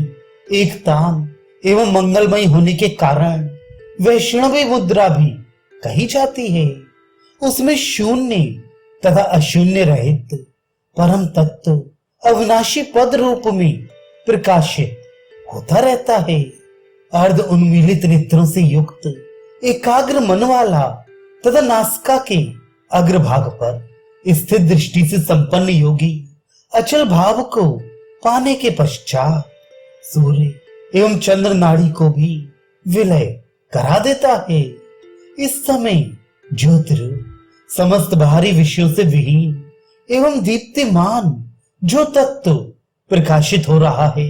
एक ताम एवं मंगलमय होने के कारण वैष्णवी मुद्रा भी कही जाती है। उसमें शून्य तथा अशून्य रहित परम तत्व अविनाशी पद रूप में प्रकाशित होता रहता है। अर्ध उन्मीलित नेत्रों से युक्त एकाग्र मन वाला तथा नासिका के अग्रभाग पर स्थित दृष्टि से संपन्न योगी अचल भाव को पाने के पश्चात सूर्य एवं चंद्र नाड़ी को भी विलय करा देता है। इस समय ज्योतिरूप समस्त बाहरी विषयों से विहीन एवं दीप्तिमान जो तत्व प्रकाशित हो रहा है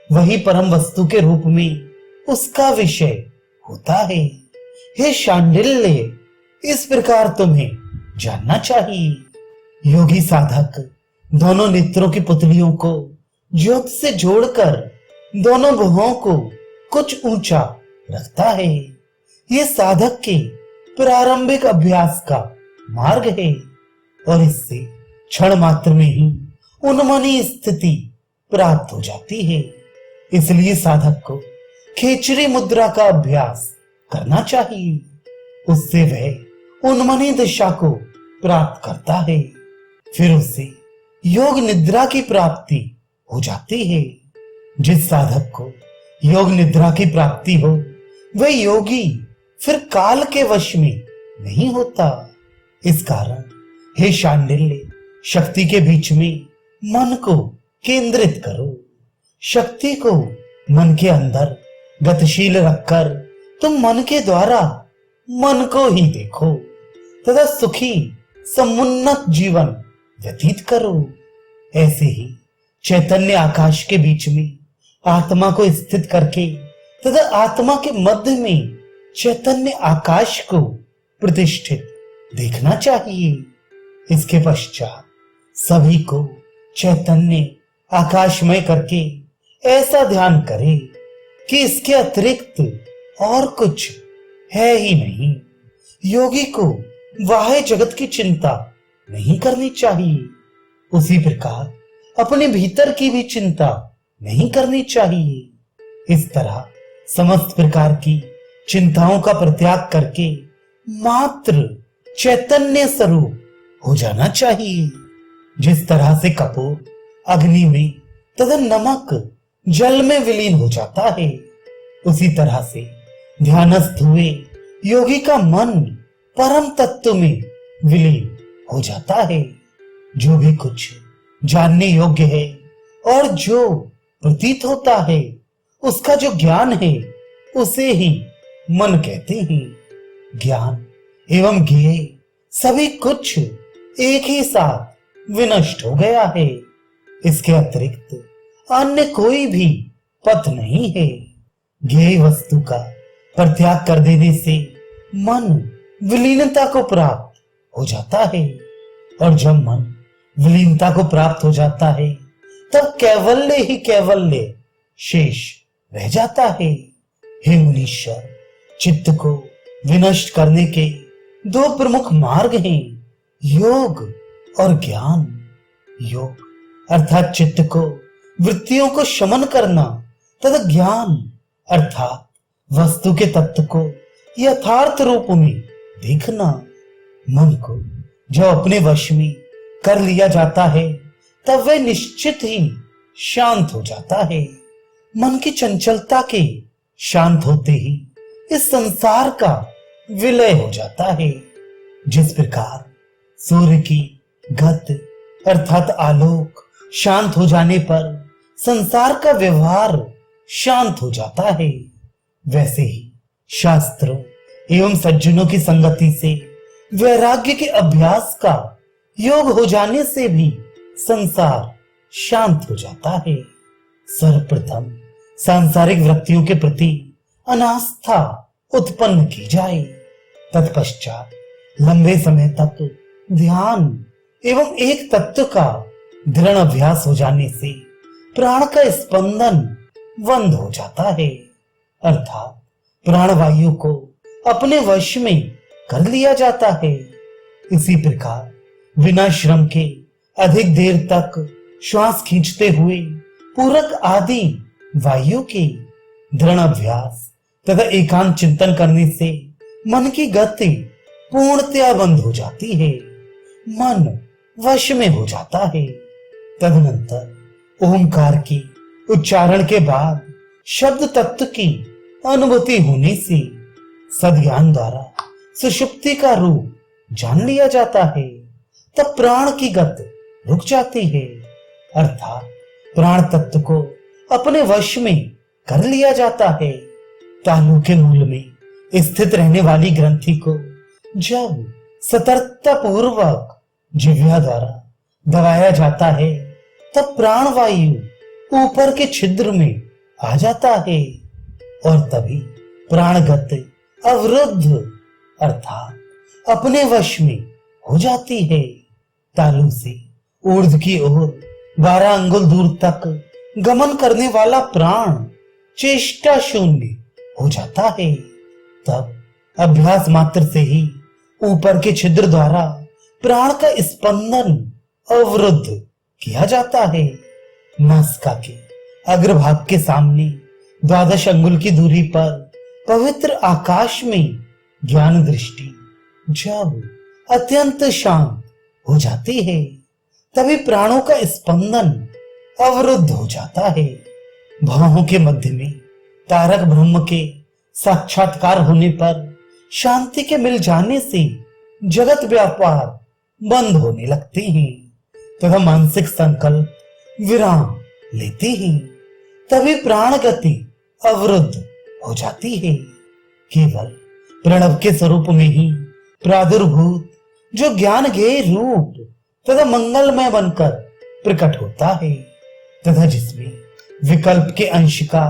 वही परम वस्तु के रूप में उसका विषय होता है। हे शांडिल्य, इस प्रकार तुम्हें जानना चाहिए। योगी साधक दोनों नेत्रों की पुतलियों को ज्योत से जोड़कर दोनों भुवों को कुछ ऊंचा रखता है। यह साधक के प्रारंभिक अभ्यास का मार्ग है और इससे क्षण मात्र में ही उन्मनी स्थिति प्राप्त हो जाती है। इसलिए साधक को खेचरी मुद्रा का अभ्यास करना चाहिए, उससे वह उन्मनी दिशा को प्राप्त करता है। फिर उसे योग निद्रा की प्राप्ति हो जाती है। जिस साधक को योग निद्रा की प्राप्ति हो वह योगी फिर काल के वश में नहीं होता। इस कारण हे शांडिल्य, शक्ति के बीच में मन को केंद्रित करो। शक्ति को मन के अंदर गतिशील रखकर तुम मन के द्वारा मन को ही देखो तथा सुखी समुन्नत जीवन व्यतीत करो। ऐसे ही चैतन्य आकाश के बीच में आत्मा को स्थित करके तथा आत्मा के मध्य में चैतन्य आकाश को प्रतिष्ठित देखना चाहिए। इसके पश्चात सभी को चैतन्य आकाशमय करके ऐसा ध्यान करे कि इसके अतिरिक्त और कुछ है ही नहीं। योगी को बाह्य जगत की चिंता नहीं करनी चाहिए, उसी प्रकार अपने भीतर की भी चिंता नहीं करनी चाहिए। इस तरह समस्त प्रकार की चिंताओं का परित्याग करके मात्र चैतन्य स्वरूप हो जाना चाहिए। जिस तरह से कपूर अग्नि में तथा नमक जल में विलीन हो जाता है, उसी तरह से ध्यानस्थ हुए योगी का मन परम तत्व में विलीन हो जाता है। जो भी कुछ जानने योग्य है और जो प्रतीत होता है, उसका जो ज्ञान है उसे ही मन कहते हैं। ज्ञान एवं ज्ञेय सभी कुछ एक ही साथ विनष्ट हो गया है। इसके अतिरिक्त अन्य कोई भी पथ नहीं है। ज्ञेय वस्तु का परित्याग कर देने से मन विलीनता को प्राप्त हो जाता है, और जब मन विलीनता को प्राप्त हो जाता है तब कैवल्य ही कैवल्य शेष रह जाता है। हे मुनीश्वर, चित्त को विनष्ट करने के दो प्रमुख मार्ग हैं, योग और ज्ञान। योग अर्थात चित्त को वृत्तियों को शमन करना तथा ज्ञान अर्थात वस्तु के तत्व को यथार्थ रूप में देखना। मन को जब अपने वश में कर लिया जाता है तब वह निश्चित ही शांत हो जाता है। मन की चंचलता के शांत होते ही इस संसार का विलय हो जाता है। जिस प्रकार सूर्य की गत अर्थात आलोक शांत हो जाने पर संसार का व्यवहार शांत हो जाता है, वैसे ही शास्त्रों एवं सज्जनों की संगति से वैराग्य के अभ्यास का योग हो जाने से भी संसार शांत हो जाता है। सर्वप्रथम सांसारिक वृत्तियों के प्रति अनास्था उत्पन्न की जाए, तत्पश्चात लंबे समय तक ध्यान एवं एक तत्व का दृढ़ अभ्यास हो जाने से प्राण का स्पंदन बंद हो जाता है, अर्थात प्राणवायु को अपने वश में कर लिया जाता है। इसी प्रकार बिना श्रम के अधिक देर तक श्वास खींचते हुए पूरक आदि वायु के दृढ़ अभ्यास तथा एकांत चिंतन करने से मन की गति पूर्णतया बंद हो जाती है, मन वश में हो जाता है। तदनंतर ओंकार की उच्चारण के बाद शब्द तत्व की अनुभूति होने से सद्ज्ञान द्वारा सुषुप्ति का रूप जान लिया जाता है। तब प्राण की गति रुक जाती है, अर्थात प्राण तत्व को अपने वश में कर लिया जाता है। तालु के मूल में स्थित रहने वाली ग्रंथि को जब सतर्कता पूर्वक जिह्वा द्वारा दबाया जाता है तब प्राणवायु ऊपर के छिद्र में आ जाता है और तभी प्राणगति अवरुद्ध अर्थात अपने वश में हो जाती है। तालु से ऊर्ध्व की ओर 12 अंगुल दूर तक गमन करने वाला प्राण चेष्टा शून्य हो जाता है। तब अभ्यास मात्र से ही ऊपर के छिद्र द्वारा प्राण का स्पंदन अवरुद्ध किया जाता है। नासिका के अग्रभाग के सामने 12 अंगुल की दूरी पर पवित्र आकाश में ज्ञान दृष्टि जब अत्यंत शांत हो जाती है तभी प्राणों का स्पंदन अवरुद्ध हो जाता है। भावों के मध्य में तारक ब्रह्म के साक्षात्कार होने पर शांति के मिल जाने से जगत व्यापार बंद होने लगते हैं तथा मानसिक संकल्प विराम लेते हैं। तभी प्राण गति अवरुद्ध हो जाती है। केवल प्रणव के स्वरूप में ही प्रादुर्भूत जो ज्ञान ज्ञेय रूप तथा मंगलमय बनकर प्रकट होता है तथा जिसमें विकल्प के अंश का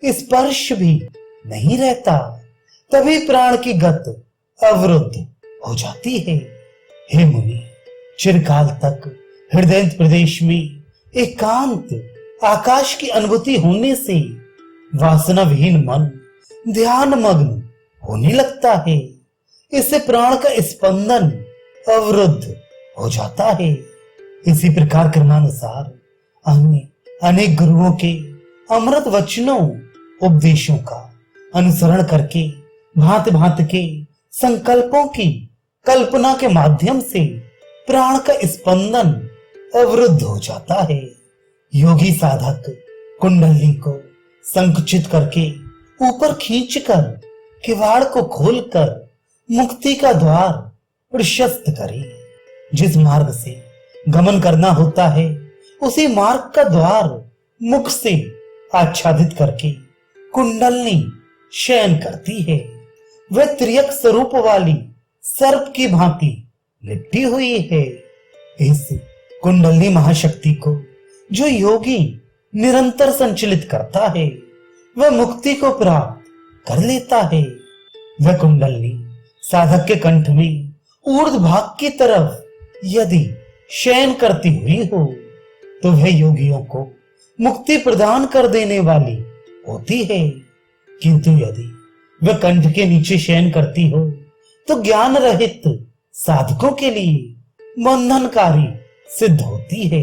स्पर्श भी नहीं रहता, तभी प्राण की गति अवरुद्ध हो जाती है। हे मुनि, चिरकाल तक हृदय प्रदेश में एकांत आकाश की अनुभूति होने से वासना विहीन मन ध्यान मग्न होने लगता है। इससे प्राण का स्पंदन अवरुद्ध हो जाता है। इसी प्रकार क्रमानुसार अन्य अनेक गुरुओं के अमृत वचनों उपदेशों का अनुसरण करके भांति भांति के संकल्पों की कल्पना के माध्यम से प्राण का स्पंदन अवरुद्ध हो जाता है। योगी साधक कुंडली को संकुचित करके ऊपर खींचकर किवाड़ को खोलकर मुक्ति का द्वार प्रशस्त करे। जिस मार्ग से गमन करना होता है उसी मार्ग का द्वार मुख से आच्छादित करके कुंडलनी शयन करती है। वह त्रियक स्वरूप वाली सर्प की भांति लिपटी हुई है। इस कुंडलनी महाशक्ति को जो योगी निरंतर संचलित करता है वह मुक्ति को प्राप्त कर लेता है। वह कुंडलनी साधक के कंठ में ऊर्ध्व भाग की तरफ यदि शयन करती हुई हो तो वह योगियों को मुक्ति प्रदान कर देने वाली होती है। किंतु यदि वह कंठ के नीचे शयन करती हो तो ज्ञान रहित साधकों के लिए बंधनकारी सिद्ध होती है।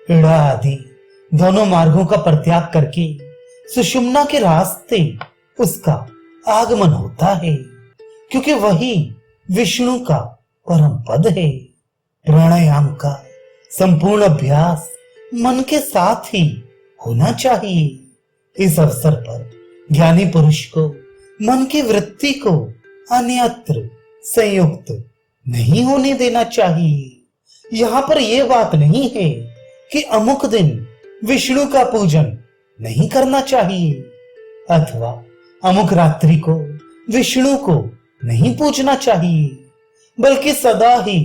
पीड़ा आदि दोनों मार्गों का परित्याग करके सुषुम्ना के रास्ते उसका आगमन होता है, क्योंकि वही विष्णु का परम पद है। प्राणायाम का संपूर्ण अभ्यास मन के साथ ही होना चाहिए। इस अवसर पर ज्ञानी पुरुष को मन की वृत्ति को अन्यत्र संयुक्त नहीं होने देना चाहिए। यहाँ पर यह बात नहीं है कि अमुक दिन विष्णु का पूजन नहीं करना चाहिए अथवा अमुक रात्रि को विष्णु को नहीं पूजना चाहिए, बल्कि सदा ही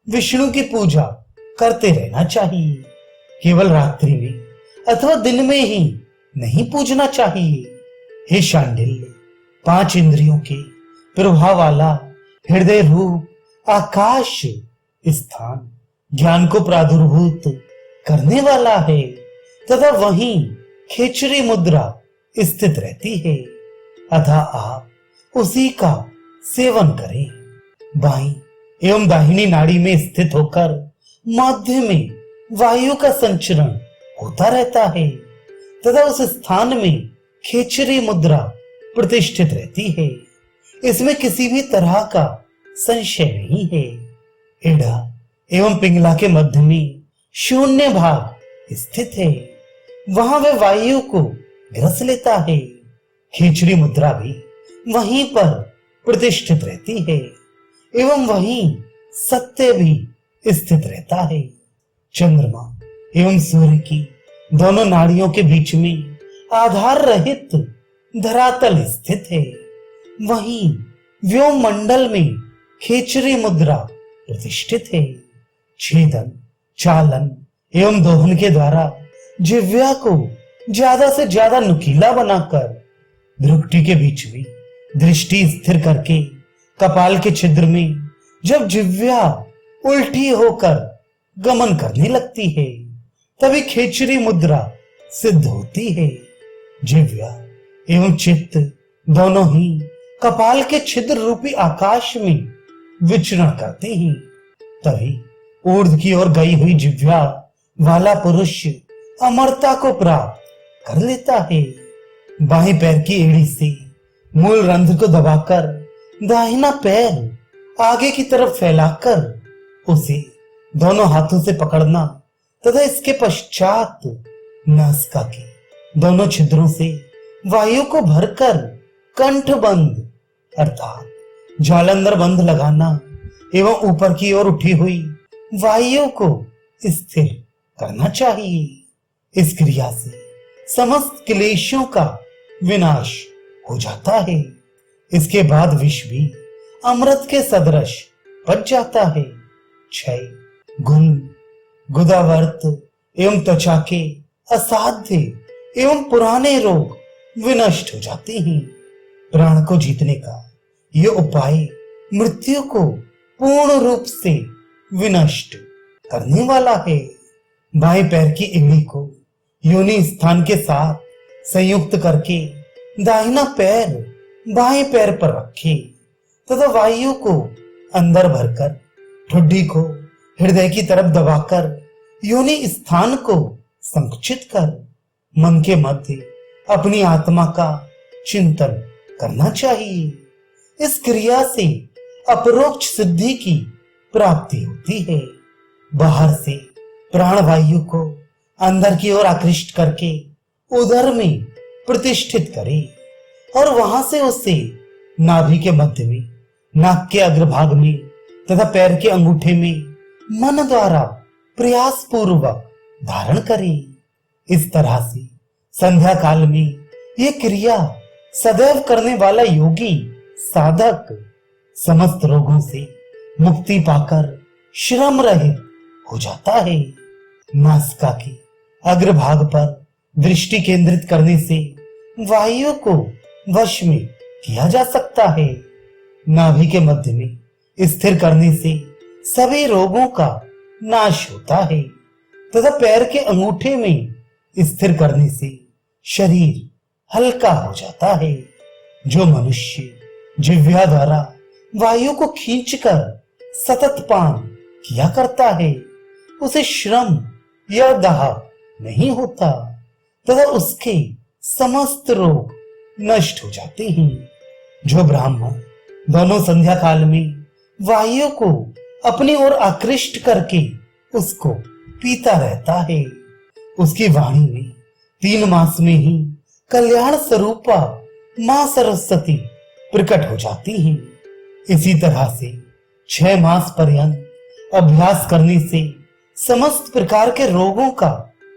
विष्णु की पूजा करते रहना चाहिए। केवल रात्रि में अथवा दिन में ही नहीं पूजना चाहिए। हे शांडिल्य, 5 इंद्रियों के प्रभाव वाला हृदय रूप आकाश स्थान ज्ञान को प्रादुर्भूत करने वाला है तथा वहीं खेचरी मुद्रा स्थित रहती है। अतः आप उसी का सेवन करें। बाईं एवं दाहिनी नाड़ी में स्थित होकर मध्य में वायु का संचरण होता रहता है तथा उस स्थान में खेचरी मुद्रा प्रतिष्ठित रहती है। इसमें किसी भी तरह का संशय नहीं है। एड़ा एवं पिंगला के मध्य में शून्य भाग स्थित है, वहां वह वायु को ग्रस लेता है। खेचरी मुद्रा भी वहीं पर प्रतिष्ठित रहती है एवं वहीं सत्य भी स्थित रहता है। चंद्रमा एवं सूर्य की दोनों नाड़ियों के बीच में आधार रहित धरातल स्थित है। वहीं व्योम मंडल में खेचरी मुद्रा प्रतिष्ठित है। छेदन, चालन एवं दोहन के द्वारा जिह्वा को ज्यादा से ज्यादा नुकीला बनाकर भ्रुकुटी के बीच में दृष्टि स्थिर करके कपाल के छिद्र में जब जिह्वा उल्टी होकर गमन करने लगती है तभी खेचरी मुद्रा सिद्ध होती है। जिह्वा एवं चित्त दोनों ही कपाल के छिद्र रूपी आकाश में विचरण करते हैं। तभी ऊर्ध्व की ओर गई हुई जिह्वा वाला पुरुष अमरता को प्राप्त कर लेता है। बाएं पैर की एड़ी से मूल रंध्र को दबाकर दाहिना पैर आगे की तरफ फैलाकर उसे दोनों हाथों से पकड़ना तथा इसके पश्चात नासिका के दोनों छिद्रों से वायु को भरकर कंठ बंद अर्थात जालंधर बंद लगाना एवं ऊपर की ओर उठी हुई वायु को स्थिर करना चाहिए। इस क्रिया से समस्त क्लेशों का विनाश हो जाता है। इसके बाद विष भी अमृत के सदृश बच जाता है। क्षय, गुण, गुदावर्त एवं त्वचा के असाध्य एवं पुराने रोग विनष्ट हो जाते हैं। प्राण को जीतने का यह उपाय मृत्यु को पूर्ण रूप से विनष्ट करने वाला है। बाएं पैर की एड़ी को योनि स्थान के साथ संयुक्त करके दाहिना पैर बाएं पैर पर रखे तथा वायु को अंदर भरकर ठुड्डी को हृदय की तरफ दबाकर योनि स्थान को संकुचित कर मन के मध्य अपनी आत्मा का चिंतन करना चाहिए। इस क्रिया से अपरोक्ष सिद्धि की प्राप्ति होती है। बाहर से प्राणवायु को अंदर की ओर आकृष्ट करके उदर में प्रतिष्ठित करे और वहां से उसे नाभि के मध्य में, नाक के अग्रभाग में तथा पैर के अंगूठे में मन द्वारा प्रयास पूर्वक धारण करे। इस तरह से संध्या काल में ये क्रिया सदैव करने वाला योगी साधक समस्त रोगों से मुक्ति पाकर श्रम रहित हो जाता है। नासिका के अग्रभाग पर दृष्टि केंद्रित करने से वायु को वश में किया जा सकता है। नाभि के मध्य में स्थिर करने से सभी रोगों का नाश होता है तथा पैर के अंगूठे में स्थिर करने से शरीर हल्का हो जाता है। जो मनुष्य जिह्वा द्वारा वायु को खींचकर सतत पान किया करता है उसे श्रम या दाह नहीं होता तथा उसके समस्त रोग नष्ट हो जाते हैं। जो ब्राह्मण दोनों संध्या काल में वायु को अपनी ओर आकृष्ट करके उसको पीता रहता है उसकी वाणी में 3 मास में ही कल्याण स्वरूपा मां सरस्वती प्रकट हो जाती हैं। इसी तरह से 6 मास पर्यंत अभ्यास करने से समस्त प्रकार के रोगों का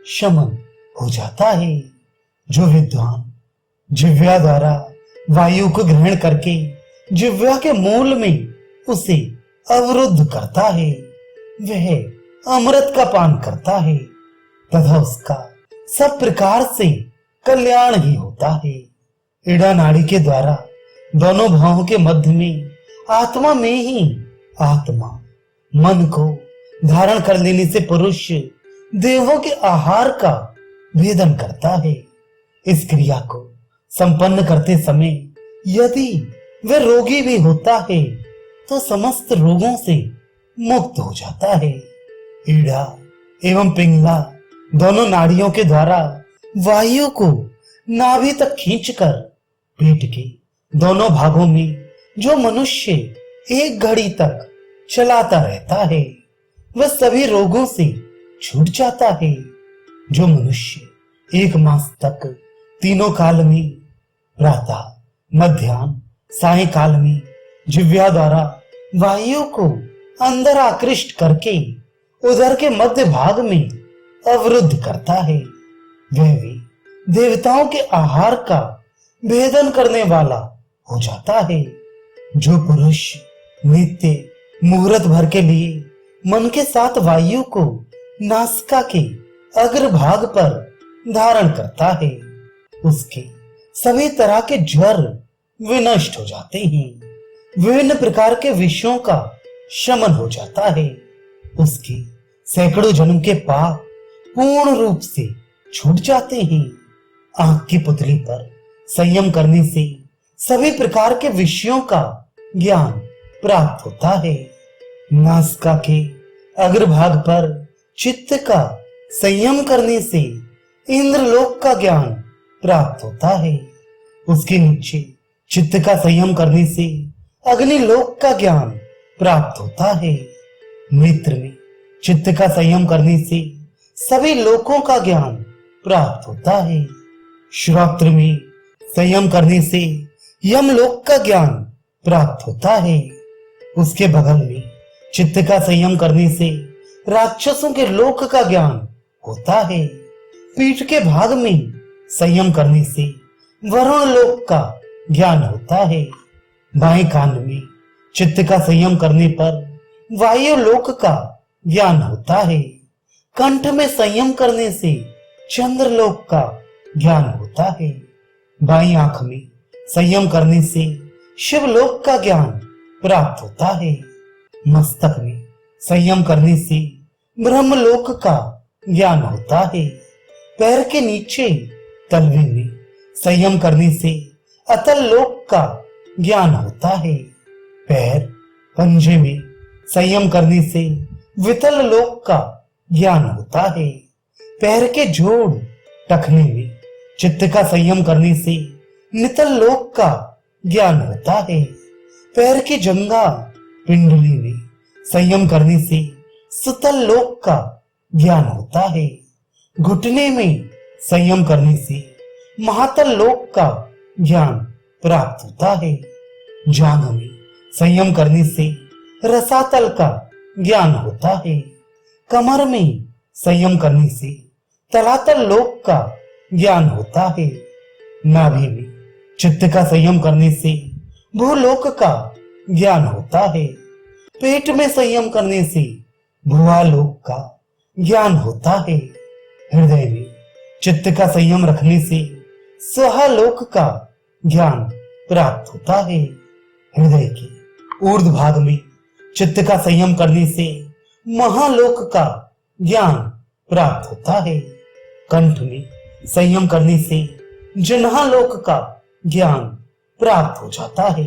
शमन हो जाता है। जो विद्वान जिह्वा द्वारा वायु को ग्रहण करके जिह्वा के मूल में उसे अवरुद्ध करता है वह अमृत का पान करता है तथा उसका सब प्रकार से कल्याण ही होता है। इड़ा नाड़ी के द्वारा दोनों भावों के मध्य में आत्मा में ही आत्मा मन को धारण कर लेने से पुरुष देवों के आहार का भेदन करता है। इस क्रिया को संपन्न करते समय यदि वह रोगी भी होता है तो समस्त रोगों से मुक्त हो जाता है। ईड़ा एवं पिंगला दोनों नाड़ियों के द्वारा वायु को नाभि तक खींचकर पेट के दोनों भागों में जो मनुष्य एक घड़ी तक चलाता रहता है वह सभी रोगों से छूट जाता है। जो मनुष्य 1 मास तक तीनों काल में प्रातः मध्याह्न सायंकाल में जिह्वा द्वारा वायु को अंदर आकृष्ट करके उदर के मध्य भाग में अवरुद्ध करता है वह भी देवताओं के आहार का भेदन करने वाला हो जाता है। जो पुरुष नित्य मुहूर्त भर के लिए मन के साथ वायु को नासिका के अग्रभाग पर धारण करता है उसके सभी तरह के ज्वर विनष्ट हो जाते हैं। विभिन्न प्रकार के विषयों का शमन हो जाता है उसके सैकड़ों जन्म के पाप पूर्ण रूप से छूट जाते हैं। आंख की पुतली पर संयम करने से सभी प्रकार के विषयों का ज्ञान प्राप्त होता है। नासिका के अग्रभाग पर चित्त का संयम करने से इंद्रलोक का ज्ञान प्राप्त होता है। उसके नीचे चित्त का संयम करने से अग्निलोक का ज्ञान प्राप्त होता है। नेत्र में चित्त का संयम करने से सभी लोकों का ज्ञान प्राप्त होता है। श्रोत्र में संयम करने से यमलोक का ज्ञान प्राप्त होता है। उसके बगल में चित्त का संयम करने से राक्षसों के लोक का ज्ञान होता है। पीठ के भाग में संयम करने से वरुण लोक का ज्ञान होता है। बाएं कान में चित्त का संयम करने पर वायु लोक का ज्ञान होता है। कंठ में संयम करने से चंद्रलोक का ज्ञान होता है। बाईं आंख में संयम करने से शिवलोक का ज्ञान प्राप्त होता है। मस्तक में संयम करने से ब्रह्मलोक का ज्ञान होता है। पैर के नीचे तलवे में संयम करने से अतल लोक का ज्ञान होता है। पैर पंजे में संयम करने से वितल लोक का ज्ञान होता है। पैर के जोड़ टखने में चित्त का संयम करने से नितल लोक का ज्ञान होता है। पैर की जंघा पिंडली में संयम करने से सुतल लोक का ज्ञान होता है। घुटने में संयम करने से महातल लोक का ज्ञान प्राप्त होता है। जांघ में संयम करने से रसातल का ज्ञान होता है। कमर में संयम करने से तलातल लोक का ज्ञान होता है। नाभि में चित्त का संयम करने से भूलोक का ज्ञान होता है। पेट में संयम करने से भुवालोक का ज्ञान होता है। हृदय में चित्त का संयम रखने से स्वलोक का ज्ञान प्राप्त होता है। हृदय के ऊर्ध्व भाग में चित्त का संयम करने से महालोक का ज्ञान प्राप्त होता है। कंठ में संयम करने से जन्हालोक का ज्ञान प्राप्त हो जाता है।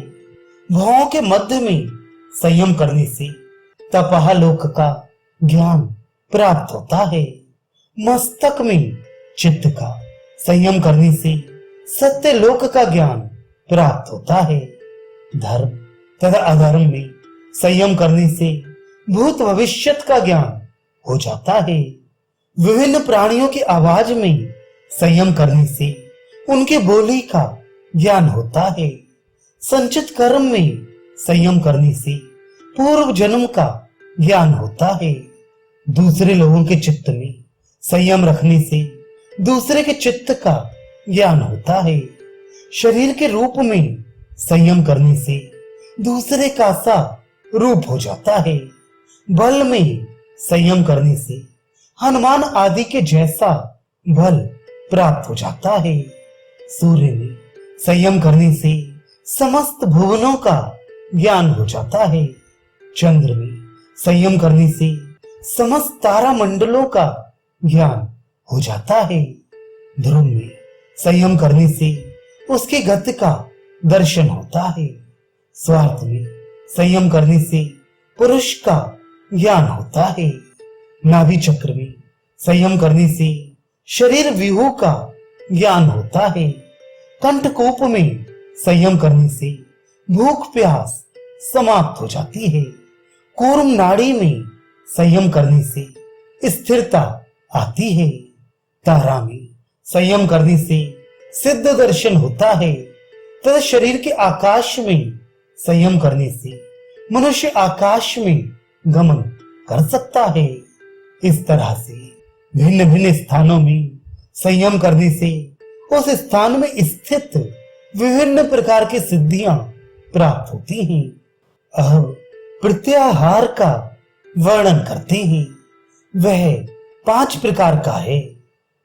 भौं के मध्य में संयम करने से तपालोक का ज्ञान प्राप्त होता है। मस्तक में चित्त का संयम करने से सत्यलोक का ज्ञान प्राप्त होता है। धर्म तथा अधर्म में संयम करने से भूत भविष्यत का ज्ञान हो जाता है। विभिन्न प्राणियों की आवाज में संयम करने से उनकी बोली का ज्ञान होता है। संचित कर्म में संयम करने से पूर्व जन्म का ज्ञान होता है। दूसरे लोगों के चित्त में संयम रखने से दूसरे के चित्त का ज्ञान होता है। शरीर के रूप में संयम करने से दूसरे का सा रूप हो जाता है। बल में संयम करने से हनुमान आदि के जैसा बल प्राप्त हो जाता है। सूर्य में संयम करने से समस्त भुवनों का ज्ञान हो जाता है। चंद्र में संयम करने से समस्त तारा मंडलों का ज्ञान हो जाता है। ध्रुव में संयम करने से उसकी गति का दर्शन होता है। स्वार्थ में संयम करने से पुरुष का ज्ञान होता है। नाभि चक्र में संयम करने से शरीर व्यूह का ज्ञान होता है। कंठकूप में संयम करने से भूख प्यास समाप्त हो जाती है। कूर्म नाड़ी में संयम करने से स्थिरता आती है। तारा में संयम करने से सिद्ध दर्शन होता है। तथा शरीर के आकाश में संयम करने से मनुष्य आकाश में गमन कर सकता है। इस तरह से भिन्न भिन्न स्थानों में संयम करने से उस स्थान में स्थित विभिन्न प्रकार की सिद्धियां प्राप्त होती हैं। अब प्रत्याहार का वर्णन करते हैं। वह 5 प्रकार का है।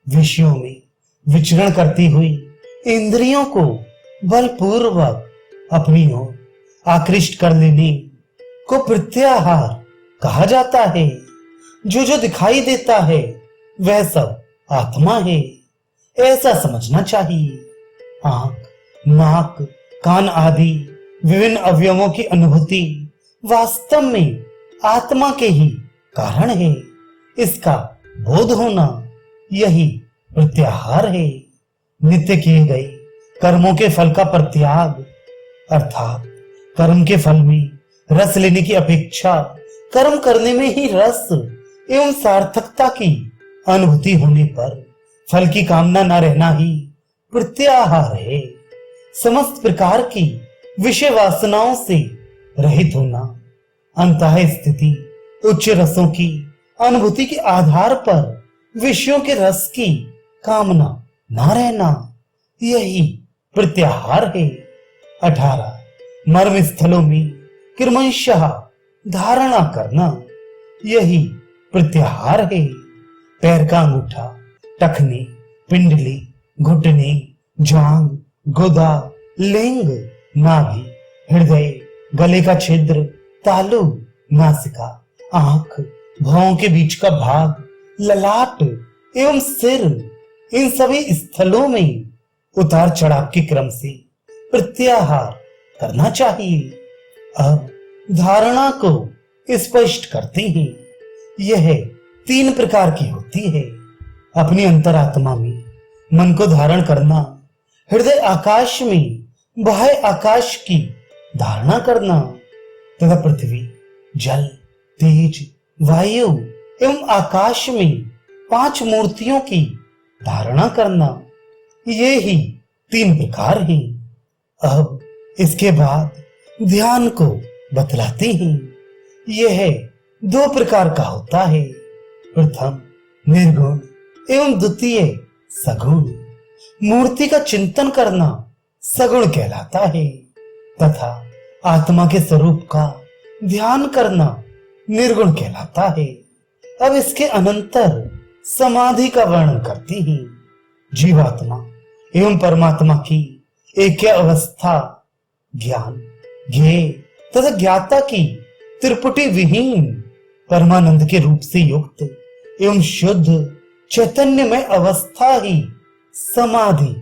विषयों में विचरण करती हुई इंद्रियों को बलपूर्वक अपनी ओर आकृष्ट कर लेने को प्रत्याहार कहा जाता है। जो जो दिखाई देता है वह सब आत्मा है, ऐसा समझना चाहिए। आंख, नाक, कान आदि विभिन्न अवयवों की अनुभूति वास्तव में आत्मा के ही कारण है। इसका बोध होना यही प्रत्याहार है। नित्य किए गए कर्मों के फल का परित्याग अर्थात कर्म के फल में रस लेने की अपेक्षा कर्म करने में ही रस एवं सार्थकता की अनुभूति होने पर फल की कामना न रहना ही प्रत्याहार है। समस्त प्रकार की विषय वासनाओं से रहित होना, अंतः स्थिति उच्च रसों की अनुभूति के आधार पर विषयों के रस की कामना न रहना, यही प्रत्याहार है। 18 मर्म स्थलों में क्रमशः धारणा करना, यही प्रत्याहार है। पैर का अंगूठा, टखने, पिंडली, घुटने, जांघ, गुदा, लिंग, नाभि, हृदय, गले का छिद्र, तालु, नासिका, आंख, भौं के बीच का भाग, ललाट एवं सिर, इन सभी स्थलों में उतार चढ़ाव के क्रम से प्रत्याहार करना चाहिए। अब धारणा को स्पष्ट करते हैं। यह 3 प्रकार की होती है। अपनी अंतरात्मा में मन को धारण करना, हृदय आकाश में बाह्य आकाश की धारणा करना तथा पृथ्वी, जल, तेज, वायु एवं आकाश में 5 मूर्तियों की धारणा करना, ये ही 3 प्रकार हैं। अब इसके बाद ध्यान को बतलाते हैं। यह 2 प्रकार का होता है। प्रथम निर्गुण एवं द्वितीय सगुण। मूर्ति का चिंतन करना सगुण कहलाता है तथा आत्मा के स्वरूप का ध्यान करना निर्गुण कहलाता है। अब इसके अनंतर समाधि का वर्णन करते हैं। जीवात्मा एवं परमात्मा की एक अवस्था ज्ञान, ज्ञेय तथा ज्ञाता की त्रिपुटी विहीन परमानंद के रूप से युक्त एवं शुद्ध चैतन्य में अवस्था ही समाधि